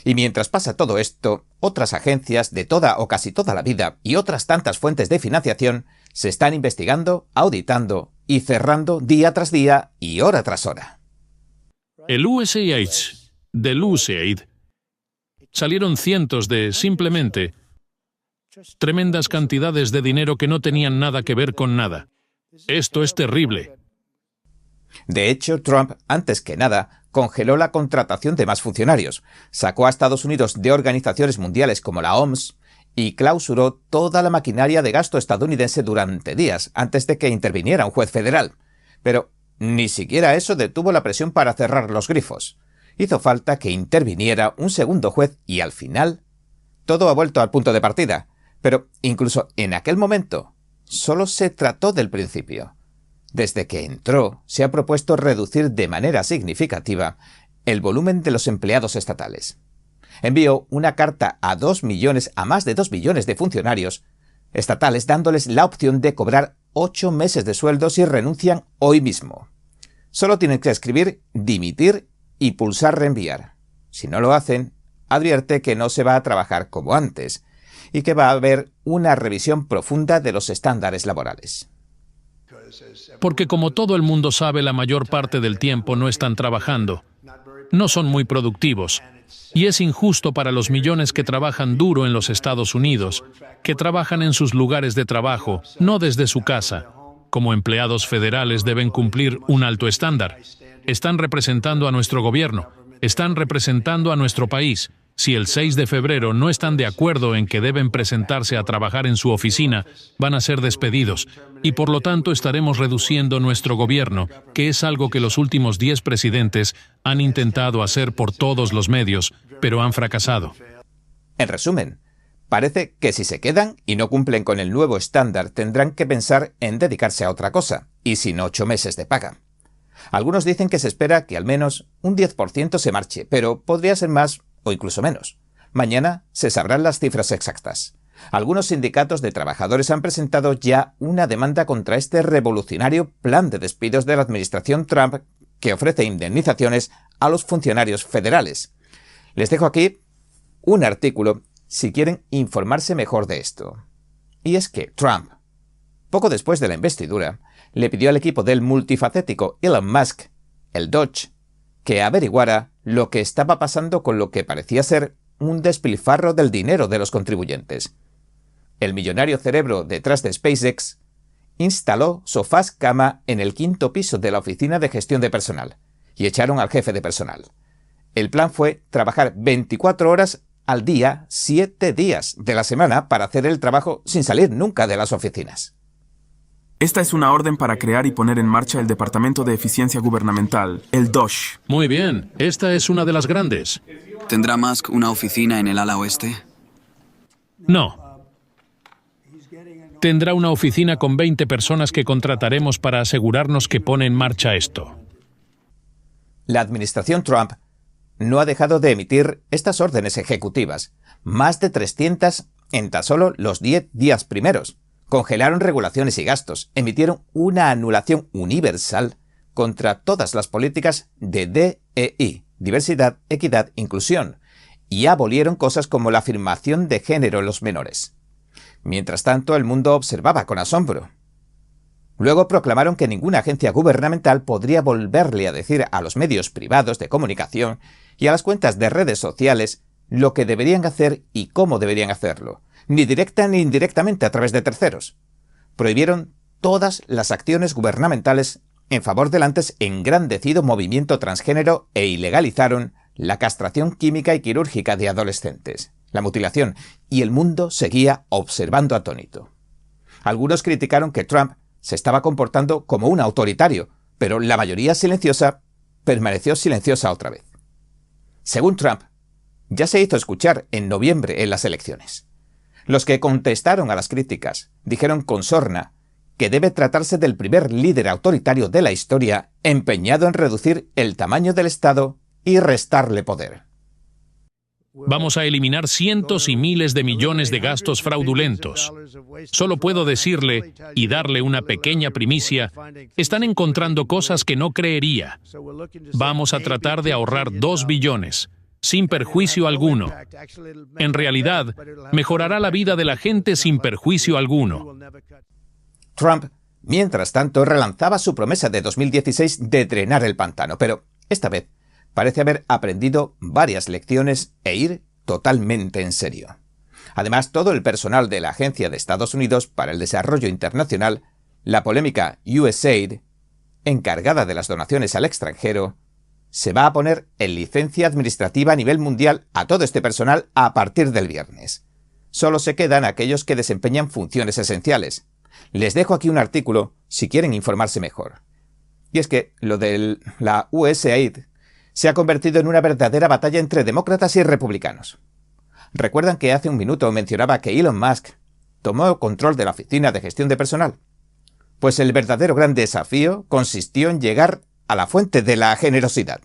Y mientras pasa todo esto, otras agencias de toda o casi toda la vida y otras tantas fuentes de financiación se están investigando, auditando y cerrando día tras día y hora tras hora. El USAID, del USAID, salieron cientos de, simplemente, tremendas cantidades de dinero que no tenían nada que ver con nada. Esto es terrible. De hecho, Trump, antes que nada, congeló la contratación de más funcionarios, sacó a Estados Unidos de organizaciones mundiales como la OMS y clausuró toda la maquinaria de gasto estadounidense durante días antes de que interviniera un juez federal. Pero ni siquiera eso detuvo la presión para cerrar los grifos. Hizo falta que interviniera un segundo juez y al final todo ha vuelto al punto de partida. Pero incluso en aquel momento solo se trató del principio. Desde que entró, se ha propuesto reducir de manera significativa el volumen de los empleados estatales. Envió una carta a más de 2 millones de funcionarios estatales dándoles la opción de cobrar 8 meses de sueldo si renuncian hoy mismo. Solo tienen que escribir dimitir y pulsar reenviar. Si no lo hacen, advierte que no se va a trabajar como antes y que va a haber una revisión profunda de los estándares laborales. Porque como todo el mundo sabe, la mayor parte del tiempo no están trabajando. No son muy productivos. Y es injusto para los millones que trabajan duro en los Estados Unidos, que trabajan en sus lugares de trabajo, no desde su casa. Como empleados federales deben cumplir un alto estándar. Están representando a nuestro gobierno, están representando a nuestro país, Si el 6 de febrero no están de acuerdo en que deben presentarse a trabajar en su oficina, van a ser despedidos, y por lo tanto estaremos reduciendo nuestro gobierno, que es algo que los últimos 10 presidentes han intentado hacer por todos los medios, pero han fracasado. En resumen, parece que si se quedan y no cumplen con el nuevo estándar, tendrán que pensar en dedicarse a otra cosa, y sin 8 meses de paga. Algunos dicen que se espera que al menos un 10% se marche, pero podría ser más o incluso menos. Mañana se sabrán las cifras exactas. Algunos sindicatos de trabajadores han presentado ya una demanda contra este revolucionario plan de despidos de la administración Trump que ofrece indemnizaciones a los funcionarios federales. Les dejo aquí un artículo si quieren informarse mejor de esto. Y es que Trump, poco después de la investidura, le pidió al equipo del multifacético Elon Musk, el Doge, que averiguara lo que estaba pasando con lo que parecía ser un despilfarro del dinero de los contribuyentes. El millonario cerebro detrás de SpaceX instaló sofás cama en el 5º piso de la oficina de gestión de personal y echaron al jefe de personal. El plan fue trabajar 24 horas al día, 7 días de la semana para hacer el trabajo sin salir nunca de las oficinas. Esta es una orden para crear y poner en marcha el Departamento de Eficiencia Gubernamental, el DOGE. Muy bien, esta es una de las grandes. ¿Tendrá Musk una oficina en el ala oeste? No. Tendrá una oficina con 20 personas que contrataremos para asegurarnos que pone en marcha esto. La administración Trump no ha dejado de emitir estas órdenes ejecutivas, más de 300 en tan solo los 10 días primeros. Congelaron regulaciones y gastos, emitieron una anulación universal contra todas las políticas de DEI, diversidad, equidad, inclusión, y abolieron cosas como la afirmación de género en los menores. Mientras tanto, el mundo observaba con asombro. Luego proclamaron que ninguna agencia gubernamental podría volverle a decir a los medios privados de comunicación y a las cuentas de redes sociales lo que deberían hacer y cómo deberían hacerlo, ni directa ni indirectamente a través de terceros. Prohibieron todas las acciones gubernamentales en favor del antes engrandecido movimiento transgénero e ilegalizaron la castración química y quirúrgica de adolescentes, la mutilación, y el mundo seguía observando atónito. Algunos criticaron que Trump se estaba comportando como un autoritario, pero la mayoría silenciosa permaneció silenciosa otra vez. Según Trump, ya se hizo escuchar en noviembre en las elecciones. Los que contestaron a las críticas dijeron con sorna que debe tratarse del primer líder autoritario de la historia empeñado en reducir el tamaño del Estado y restarle poder. Vamos a eliminar cientos y miles de millones de gastos fraudulentos. Solo puedo decirle, y darle una pequeña primicia, están encontrando cosas que no creería. Vamos a tratar de ahorrar 2 billones. Sin perjuicio alguno. En realidad, mejorará la vida de la gente sin perjuicio alguno. Trump, mientras tanto, relanzaba su promesa de 2016 de drenar el pantano, pero esta vez parece haber aprendido varias lecciones e ir totalmente en serio. Además, todo el personal de la Agencia de Estados Unidos para el Desarrollo Internacional, la polémica USAID, encargada de las donaciones al extranjero, se va a poner en licencia administrativa a nivel mundial a todo este personal a partir del viernes. Solo se quedan aquellos que desempeñan funciones esenciales. Les dejo aquí un artículo si quieren informarse mejor. Y es que lo de la USAID se ha convertido en una verdadera batalla entre demócratas y republicanos. ¿Recuerdan que hace un minuto mencionaba que Elon Musk tomó control de la Oficina de Gestión de Personal? Pues el verdadero gran desafío consistió en llegar a la fuente de la generosidad.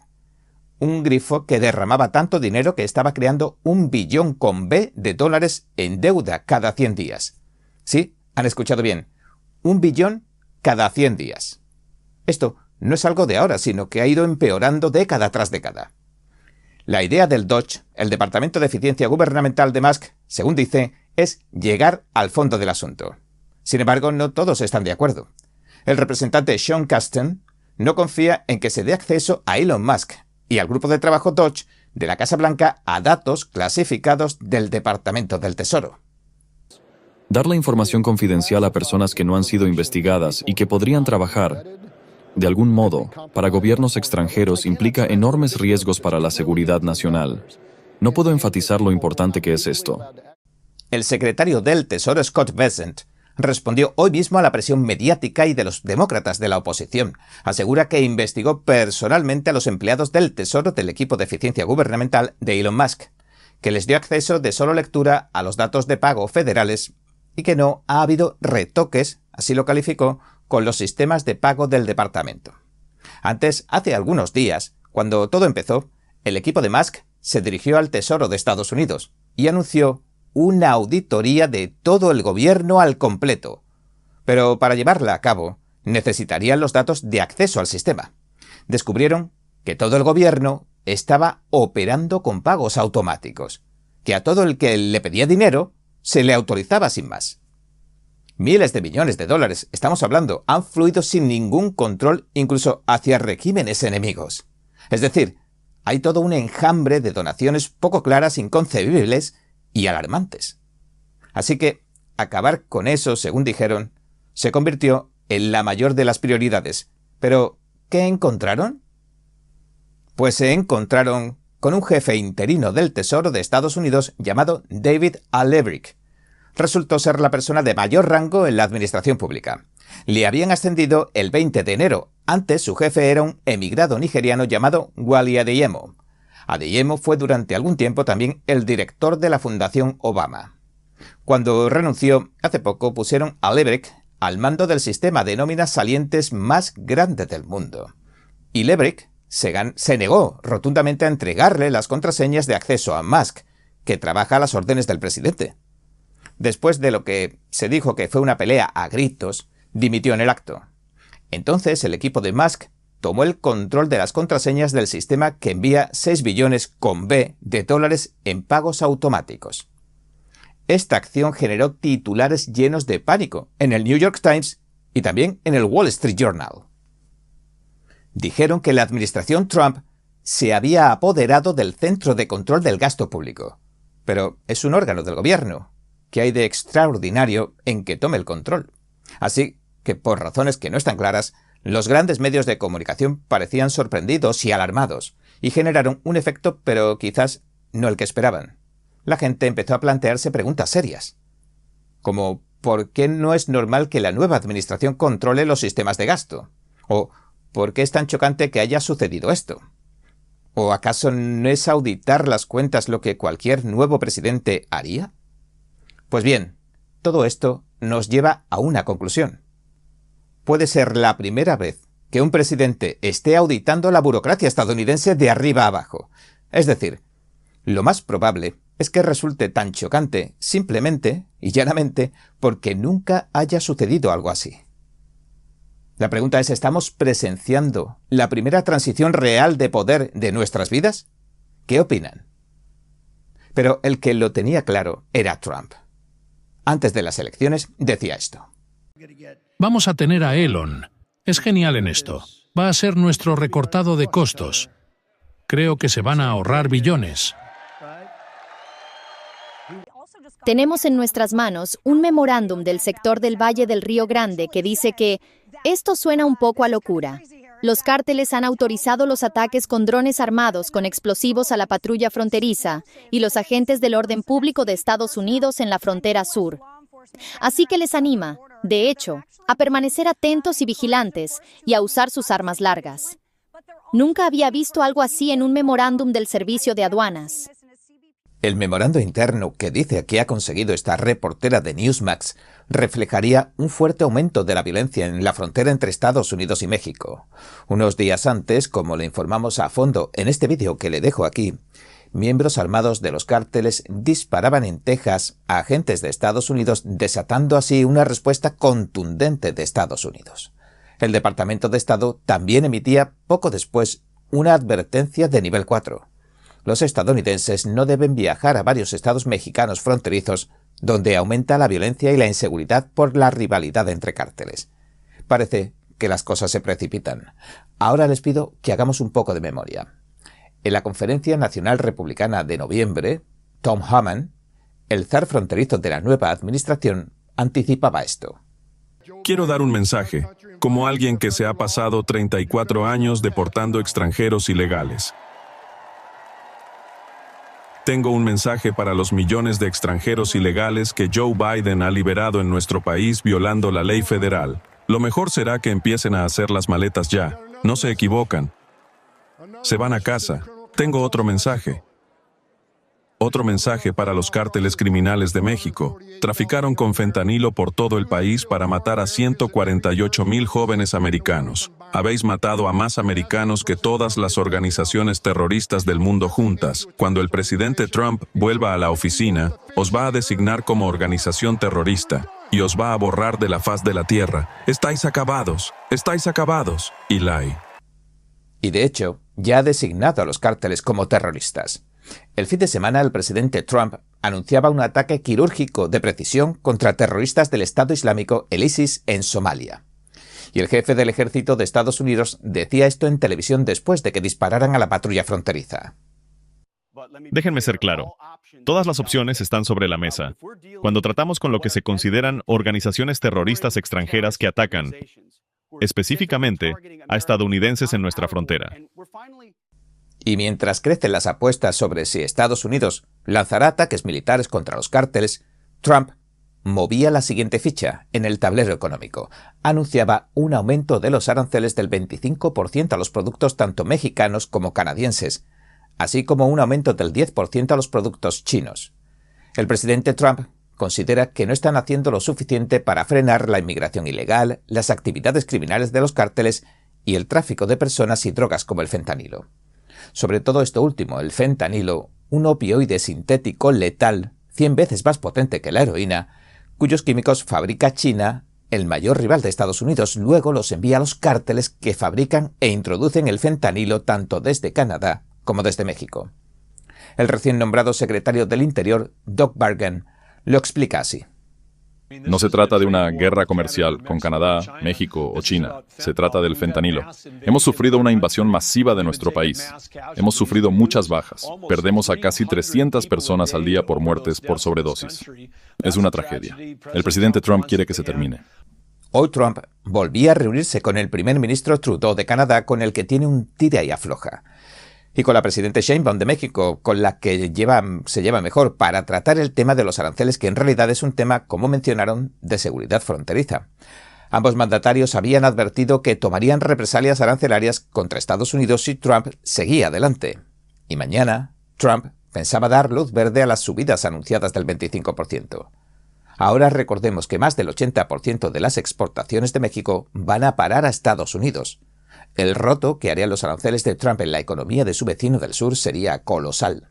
Un grifo que derramaba tanto dinero que estaba creando $1 billón con B de dólares en deuda cada 100 días. Sí, han escuchado bien. 1 billón cada 100 días. Esto no es algo de ahora, sino que ha ido empeorando década tras década. La idea del DOGE, el Departamento de Eficiencia Gubernamental de Musk, según dice, es llegar al fondo del asunto. Sin embargo, no todos están de acuerdo. El representante Sean Casten no confía en que se dé acceso a Elon Musk y al grupo de trabajo DOGE de la Casa Blanca a datos clasificados del Departamento del Tesoro. Dar la información confidencial a personas que no han sido investigadas y que podrían trabajar, de algún modo, para gobiernos extranjeros implica enormes riesgos para la seguridad nacional. No puedo enfatizar lo importante que es esto. El secretario del Tesoro, Scott Bessent, respondió hoy mismo a la presión mediática y de los demócratas de la oposición. Asegura que investigó personalmente a los empleados del Tesoro del equipo de eficiencia gubernamental de Elon Musk, que les dio acceso de solo lectura a los datos de pago federales y que no ha habido retoques, así lo calificó, con los sistemas de pago del departamento. Antes, hace algunos días, cuando todo empezó, el equipo de Musk se dirigió al Tesoro de Estados Unidos y anunció una auditoría de todo el gobierno al completo. Pero para llevarla a cabo, necesitarían los datos de acceso al sistema. Descubrieron que todo el gobierno estaba operando con pagos automáticos, que a todo el que le pedía dinero se le autorizaba sin más. Miles de millones de dólares, estamos hablando, han fluido sin ningún control, incluso hacia regímenes enemigos. Es decir, hay todo un enjambre de donaciones poco claras, inconcebibles y alarmantes. Así que acabar con eso, según dijeron, se convirtió en la mayor de las prioridades. Pero, ¿qué encontraron? Pues se encontraron con un jefe interino del Tesoro de Estados Unidos llamado David A. Lebrick. Resultó ser la persona de mayor rango en la administración pública. Le habían ascendido el 20 de enero. Antes su jefe era un emigrado nigeriano llamado Wally Adeyemo. Adeyemo fue durante algún tiempo también el director de la Fundación Obama. Cuando renunció, hace poco pusieron a Lebrick al mando del sistema de nóminas salientes más grande del mundo. Y Lebrick se negó rotundamente a entregarle las contraseñas de acceso a Musk, que trabaja a las órdenes del presidente. Después de lo que se dijo que fue una pelea a gritos, dimitió en el acto. Entonces el equipo de Musk tomó el control de las contraseñas del sistema que envía 6 billones con B de dólares en pagos automáticos. Esta acción generó titulares llenos de pánico en el New York Times y también en el Wall Street Journal. Dijeron que la administración Trump se había apoderado del Centro de Control del Gasto Público. Pero es un órgano del gobierno. ¿Qué hay de extraordinario en que tome el control? Así que, por razones que no están claras, los grandes medios de comunicación parecían sorprendidos y alarmados, y generaron un efecto, pero quizás no el que esperaban. La gente empezó a plantearse preguntas serias, como ¿por qué no es normal que la nueva administración controle los sistemas de gasto? ¿O por qué es tan chocante que haya sucedido esto? ¿O acaso no es auditar las cuentas lo que cualquier nuevo presidente haría? Pues bien, todo esto nos lleva a una conclusión. Puede ser la primera vez que un presidente esté auditando la burocracia estadounidense de arriba a abajo. Es decir, lo más probable es que resulte tan chocante simplemente y llanamente porque nunca haya sucedido algo así. La pregunta es, ¿estamos presenciando la primera transición real de poder de nuestras vidas? ¿Qué opinan? Pero el que lo tenía claro era Trump. Antes de las elecciones decía esto. Vamos a tener a Elon. Es genial en esto. Va a ser nuestro recortado de costos. Creo que se van a ahorrar billones. Tenemos en nuestras manos un memorándum del sector del Valle del Río Grande que dice que esto suena un poco a locura. Los cárteles han autorizado los ataques con drones armados con explosivos a la patrulla fronteriza y los agentes del orden público de Estados Unidos en la frontera sur. Así que les anima, de hecho, a permanecer atentos y vigilantes y a usar sus armas largas. Nunca había visto algo así en un memorándum del Servicio de Aduanas. El memorando interno que dice que ha conseguido esta reportera de Newsmax reflejaría un fuerte aumento de la violencia en la frontera entre Estados Unidos y México. Unos días antes, como le informamos a fondo en este vídeo que le dejo aquí, miembros armados de los cárteles disparaban en Texas a agentes de Estados Unidos, desatando así una respuesta contundente de Estados Unidos. El Departamento de Estado también emitía poco después una advertencia de nivel 4. Los estadounidenses no deben viajar a varios estados mexicanos fronterizos donde aumenta la violencia y la inseguridad por la rivalidad entre cárteles. Parece que las cosas se precipitan. Ahora les pido que hagamos un poco de memoria. En la Conferencia Nacional Republicana de noviembre, Tom Homan, el zar fronterizo de la nueva administración, anticipaba esto. Quiero dar un mensaje, como alguien que se ha pasado 34 años deportando extranjeros ilegales. Tengo un mensaje para los millones de extranjeros ilegales que Joe Biden ha liberado en nuestro país violando la ley federal. Lo mejor será que empiecen a hacer las maletas ya. No se equivocan. Se van a casa. Tengo otro mensaje. Otro mensaje para los cárteles criminales de México. Traficaron con fentanilo por todo el país para matar a 148,000 jóvenes americanos. Habéis matado a más americanos que todas las organizaciones terroristas del mundo juntas. Cuando el presidente Trump vuelva a la oficina, os va a designar como organización terrorista y os va a borrar de la faz de la tierra. Estáis acabados. Estáis acabados. Eli. Y de hecho, ya ha designado a los cárteles como terroristas. El fin de semana, el presidente Trump anunciaba un ataque quirúrgico de precisión contra terroristas del Estado Islámico, el ISIS, en Somalia. Y el jefe del ejército de Estados Unidos decía esto en televisión después de que dispararan a la patrulla fronteriza. Déjenme ser claro. Todas las opciones están sobre la mesa. Cuando tratamos con lo que se consideran organizaciones terroristas extranjeras que atacan, específicamente, a estadounidenses en nuestra frontera. Y mientras crecen las apuestas sobre si Estados Unidos lanzará ataques militares contra los cárteles, Trump movía la siguiente ficha en el tablero económico. Anunciaba un aumento de los aranceles del 25% a los productos tanto mexicanos como canadienses, así como un aumento del 10% a los productos chinos. El presidente Trump considera que no están haciendo lo suficiente para frenar la inmigración ilegal, las actividades criminales de los cárteles y el tráfico de personas y drogas como el fentanilo. Sobre todo esto último, el fentanilo, un opioide sintético letal 100 veces más potente que la heroína, cuyos químicos fabrica China, el mayor rival de Estados Unidos, luego los envía a los cárteles que fabrican e introducen el fentanilo tanto desde Canadá como desde México. El recién nombrado secretario del Interior, Doug Burgum, lo explica así. No se trata de una guerra comercial con Canadá, México o China. Se trata del fentanilo. Hemos sufrido una invasión masiva de nuestro país. Hemos sufrido muchas bajas. Perdemos a casi 300 personas al día por muertes por sobredosis. Es una tragedia. El presidente Trump quiere que se termine. Hoy Trump volvía a reunirse con el primer ministro Trudeau de Canadá, con el que tiene un tira y afloja, y con la presidenta Sheinbaum de México, con la que se lleva mejor, para tratar el tema de los aranceles, que en realidad es un tema, como mencionaron, de seguridad fronteriza. Ambos mandatarios habían advertido que tomarían represalias arancelarias contra Estados Unidos si Trump seguía adelante. Y mañana, Trump pensaba dar luz verde a las subidas anunciadas del 25%. Ahora recordemos que más del 80% de las exportaciones de México van a parar a Estados Unidos. El roto que harían los aranceles de Trump en la economía de su vecino del sur sería colosal.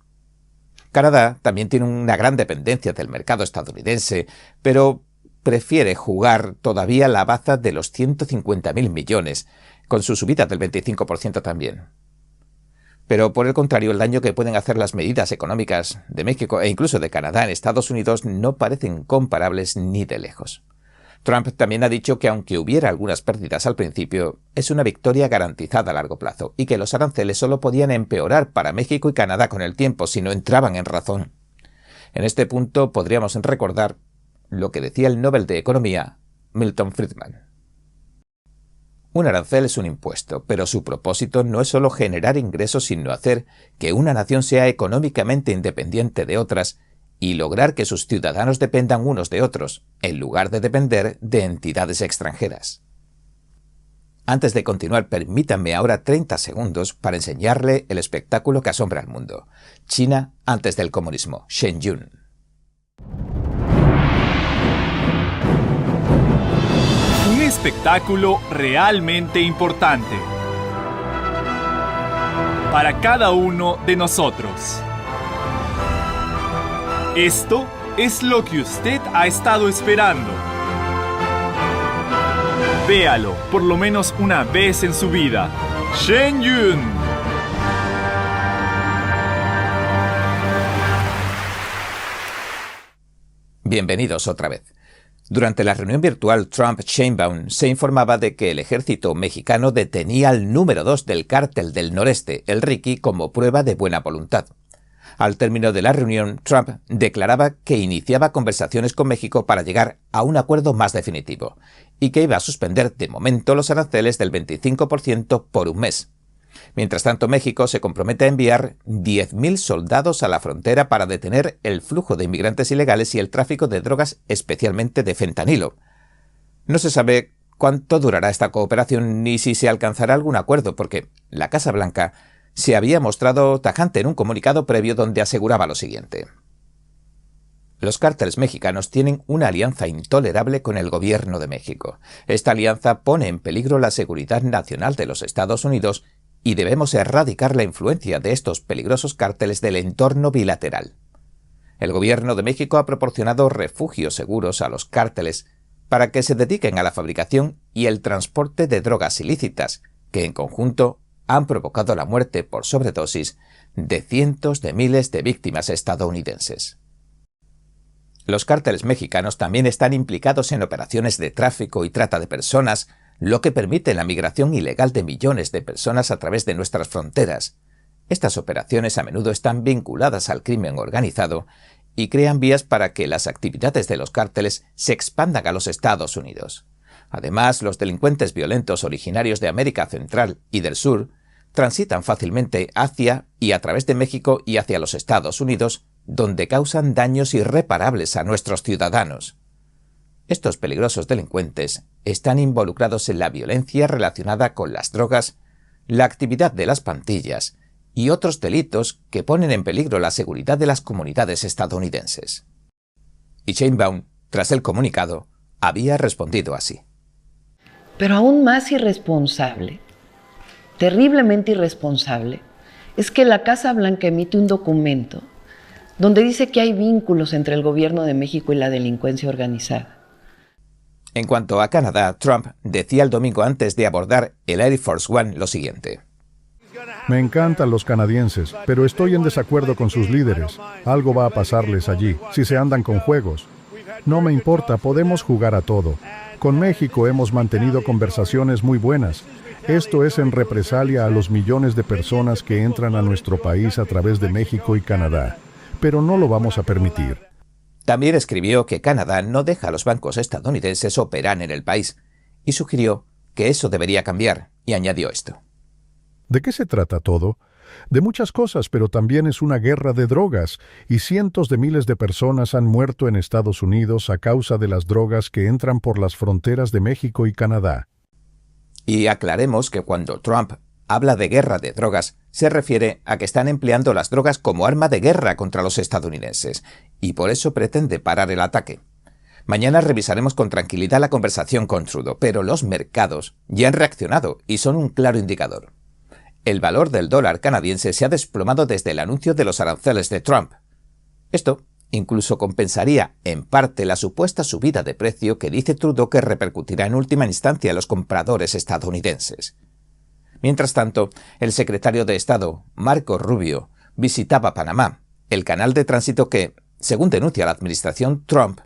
Canadá también tiene una gran dependencia del mercado estadounidense, pero prefiere jugar todavía la baza de los 150.000 millones, con su subida del 25% también. Pero por el contrario, el daño que pueden hacer las medidas económicas de México e incluso de Canadá en Estados Unidos no parecen comparables ni de lejos. Trump también ha dicho que aunque hubiera algunas pérdidas al principio, es una victoria garantizada a largo plazo y que los aranceles solo podían empeorar para México y Canadá con el tiempo si no entraban en razón. En este punto podríamos recordar lo que decía el Nobel de Economía, Milton Friedman. Un arancel es un impuesto, pero su propósito no es solo generar ingresos, sino hacer que una nación sea económicamente independiente de otras y lograr que sus ciudadanos dependan unos de otros, en lugar de depender de entidades extranjeras. Antes de continuar, permítanme ahora 30 segundos para enseñarle el espectáculo que asombra al mundo. China antes del comunismo, Shenyun. Un espectáculo realmente importante para cada uno de nosotros. Esto es lo que usted ha estado esperando. Véalo por lo menos una vez en su vida. Shenyun. Bienvenidos otra vez. Durante la reunión virtual Trump-Sheinbaum se informaba de que el ejército mexicano detenía al número 2 del cártel del noreste, el Ricky, como prueba de buena voluntad. Al término de la reunión, Trump declaraba que iniciaba conversaciones con México para llegar a un acuerdo más definitivo y que iba a suspender de momento los aranceles del 25% por un mes. Mientras tanto, México se compromete a enviar 10.000 soldados a la frontera para detener el flujo de inmigrantes ilegales y el tráfico de drogas, especialmente de fentanilo. No se sabe cuánto durará esta cooperación ni si se alcanzará algún acuerdo, porque la Casa Blanca se había mostrado tajante en un comunicado previo donde aseguraba lo siguiente. Los cárteles mexicanos tienen una alianza intolerable con el gobierno de México. Esta alianza pone en peligro la seguridad nacional de los Estados Unidos y debemos erradicar la influencia de estos peligrosos cárteles del entorno bilateral. El gobierno de México ha proporcionado refugios seguros a los cárteles para que se dediquen a la fabricación y el transporte de drogas ilícitas, que en conjunto han provocado la muerte por sobredosis de cientos de miles de víctimas estadounidenses. Los cárteles mexicanos también están implicados en operaciones de tráfico y trata de personas, lo que permite la migración ilegal de millones de personas a través de nuestras fronteras. Estas operaciones a menudo están vinculadas al crimen organizado y crean vías para que las actividades de los cárteles se expandan a los Estados Unidos. Además, los delincuentes violentos originarios de América Central y del Sur transitan fácilmente hacia y a través de México y hacia los Estados Unidos, donde causan daños irreparables a nuestros ciudadanos. Estos peligrosos delincuentes están involucrados en la violencia relacionada con las drogas, la actividad de las pandillas y otros delitos que ponen en peligro la seguridad de las comunidades estadounidenses. Y Sheinbaum, tras el comunicado, había respondido así. Pero aún más irresponsable, terriblemente irresponsable, es que la Casa Blanca emite un documento donde dice que hay vínculos entre el gobierno de México y la delincuencia organizada. En cuanto a Canadá, Trump decía el domingo antes de abordar el Air Force One lo siguiente. Me encantan los canadienses, pero estoy en desacuerdo con sus líderes. Algo va a pasarles allí, si se andan con juegos. No me importa, podemos jugar a todo. Con México hemos mantenido conversaciones muy buenas. Esto es en represalia a los millones de personas que entran a nuestro país a través de México y Canadá. Pero no lo vamos a permitir. También escribió que Canadá no deja a los bancos estadounidenses operar en el país y sugirió que eso debería cambiar, y añadió esto. ¿De qué se trata todo? De muchas cosas, pero también es una guerra de drogas, y cientos de miles de personas han muerto en Estados Unidos a causa de las drogas que entran por las fronteras de México y Canadá. Y aclaremos que cuando Trump habla de guerra de drogas, se refiere a que están empleando las drogas como arma de guerra contra los estadounidenses, y por eso pretende parar el ataque. Mañana revisaremos con tranquilidad la conversación con Trudeau, pero los mercados ya han reaccionado y son un claro indicador. El valor del dólar canadiense se ha desplomado desde el anuncio de los aranceles de Trump. Esto incluso compensaría en parte la supuesta subida de precio que dice Trudeau que repercutirá en última instancia a los compradores estadounidenses. Mientras tanto, el secretario de Estado, Marco Rubio, visitaba Panamá, el canal de tránsito que, según denuncia la administración Trump,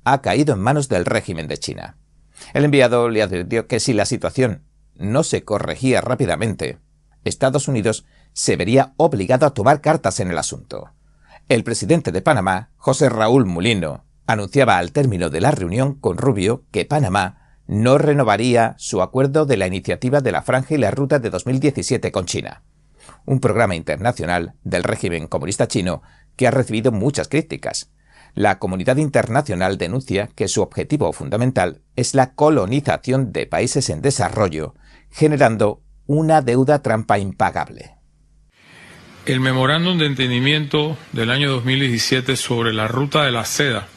ha caído en manos del régimen de China. El enviado le advirtió que si la situación no se corregía rápidamente, Estados Unidos se vería obligado a tomar cartas en el asunto. El presidente de Panamá, José Raúl Mulino, anunciaba al término de la reunión con Rubio que Panamá no renovaría su acuerdo de la iniciativa de la Franja y la Ruta de 2017 con China, un programa internacional del régimen comunista chino que ha recibido muchas críticas. La comunidad internacional denuncia que su objetivo fundamental es la colonización de países en desarrollo, generando una deuda trampa impagable. El memorándum de entendimiento del año 2017 sobre la ruta de la seda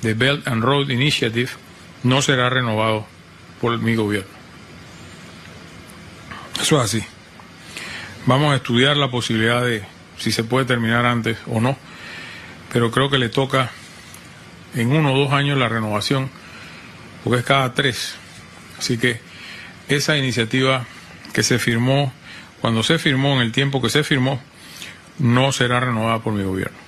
de Belt and Road Initiative no será renovado por mi gobierno. Eso es así. Vamos a estudiar la posibilidad de si se puede terminar antes o no, pero creo que le toca en 1 o 2 años la renovación, porque es cada 3. Así que esa iniciativa que se firmó, cuando se firmó, en el tiempo que se firmó, no será renovada por mi gobierno.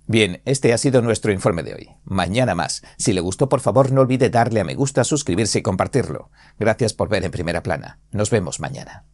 Bien, este ha sido nuestro informe de hoy. Mañana más. Si le gustó, por favor, no olvide darle a me gusta, suscribirse y compartirlo. Gracias por ver En Primera Plana. Nos vemos mañana.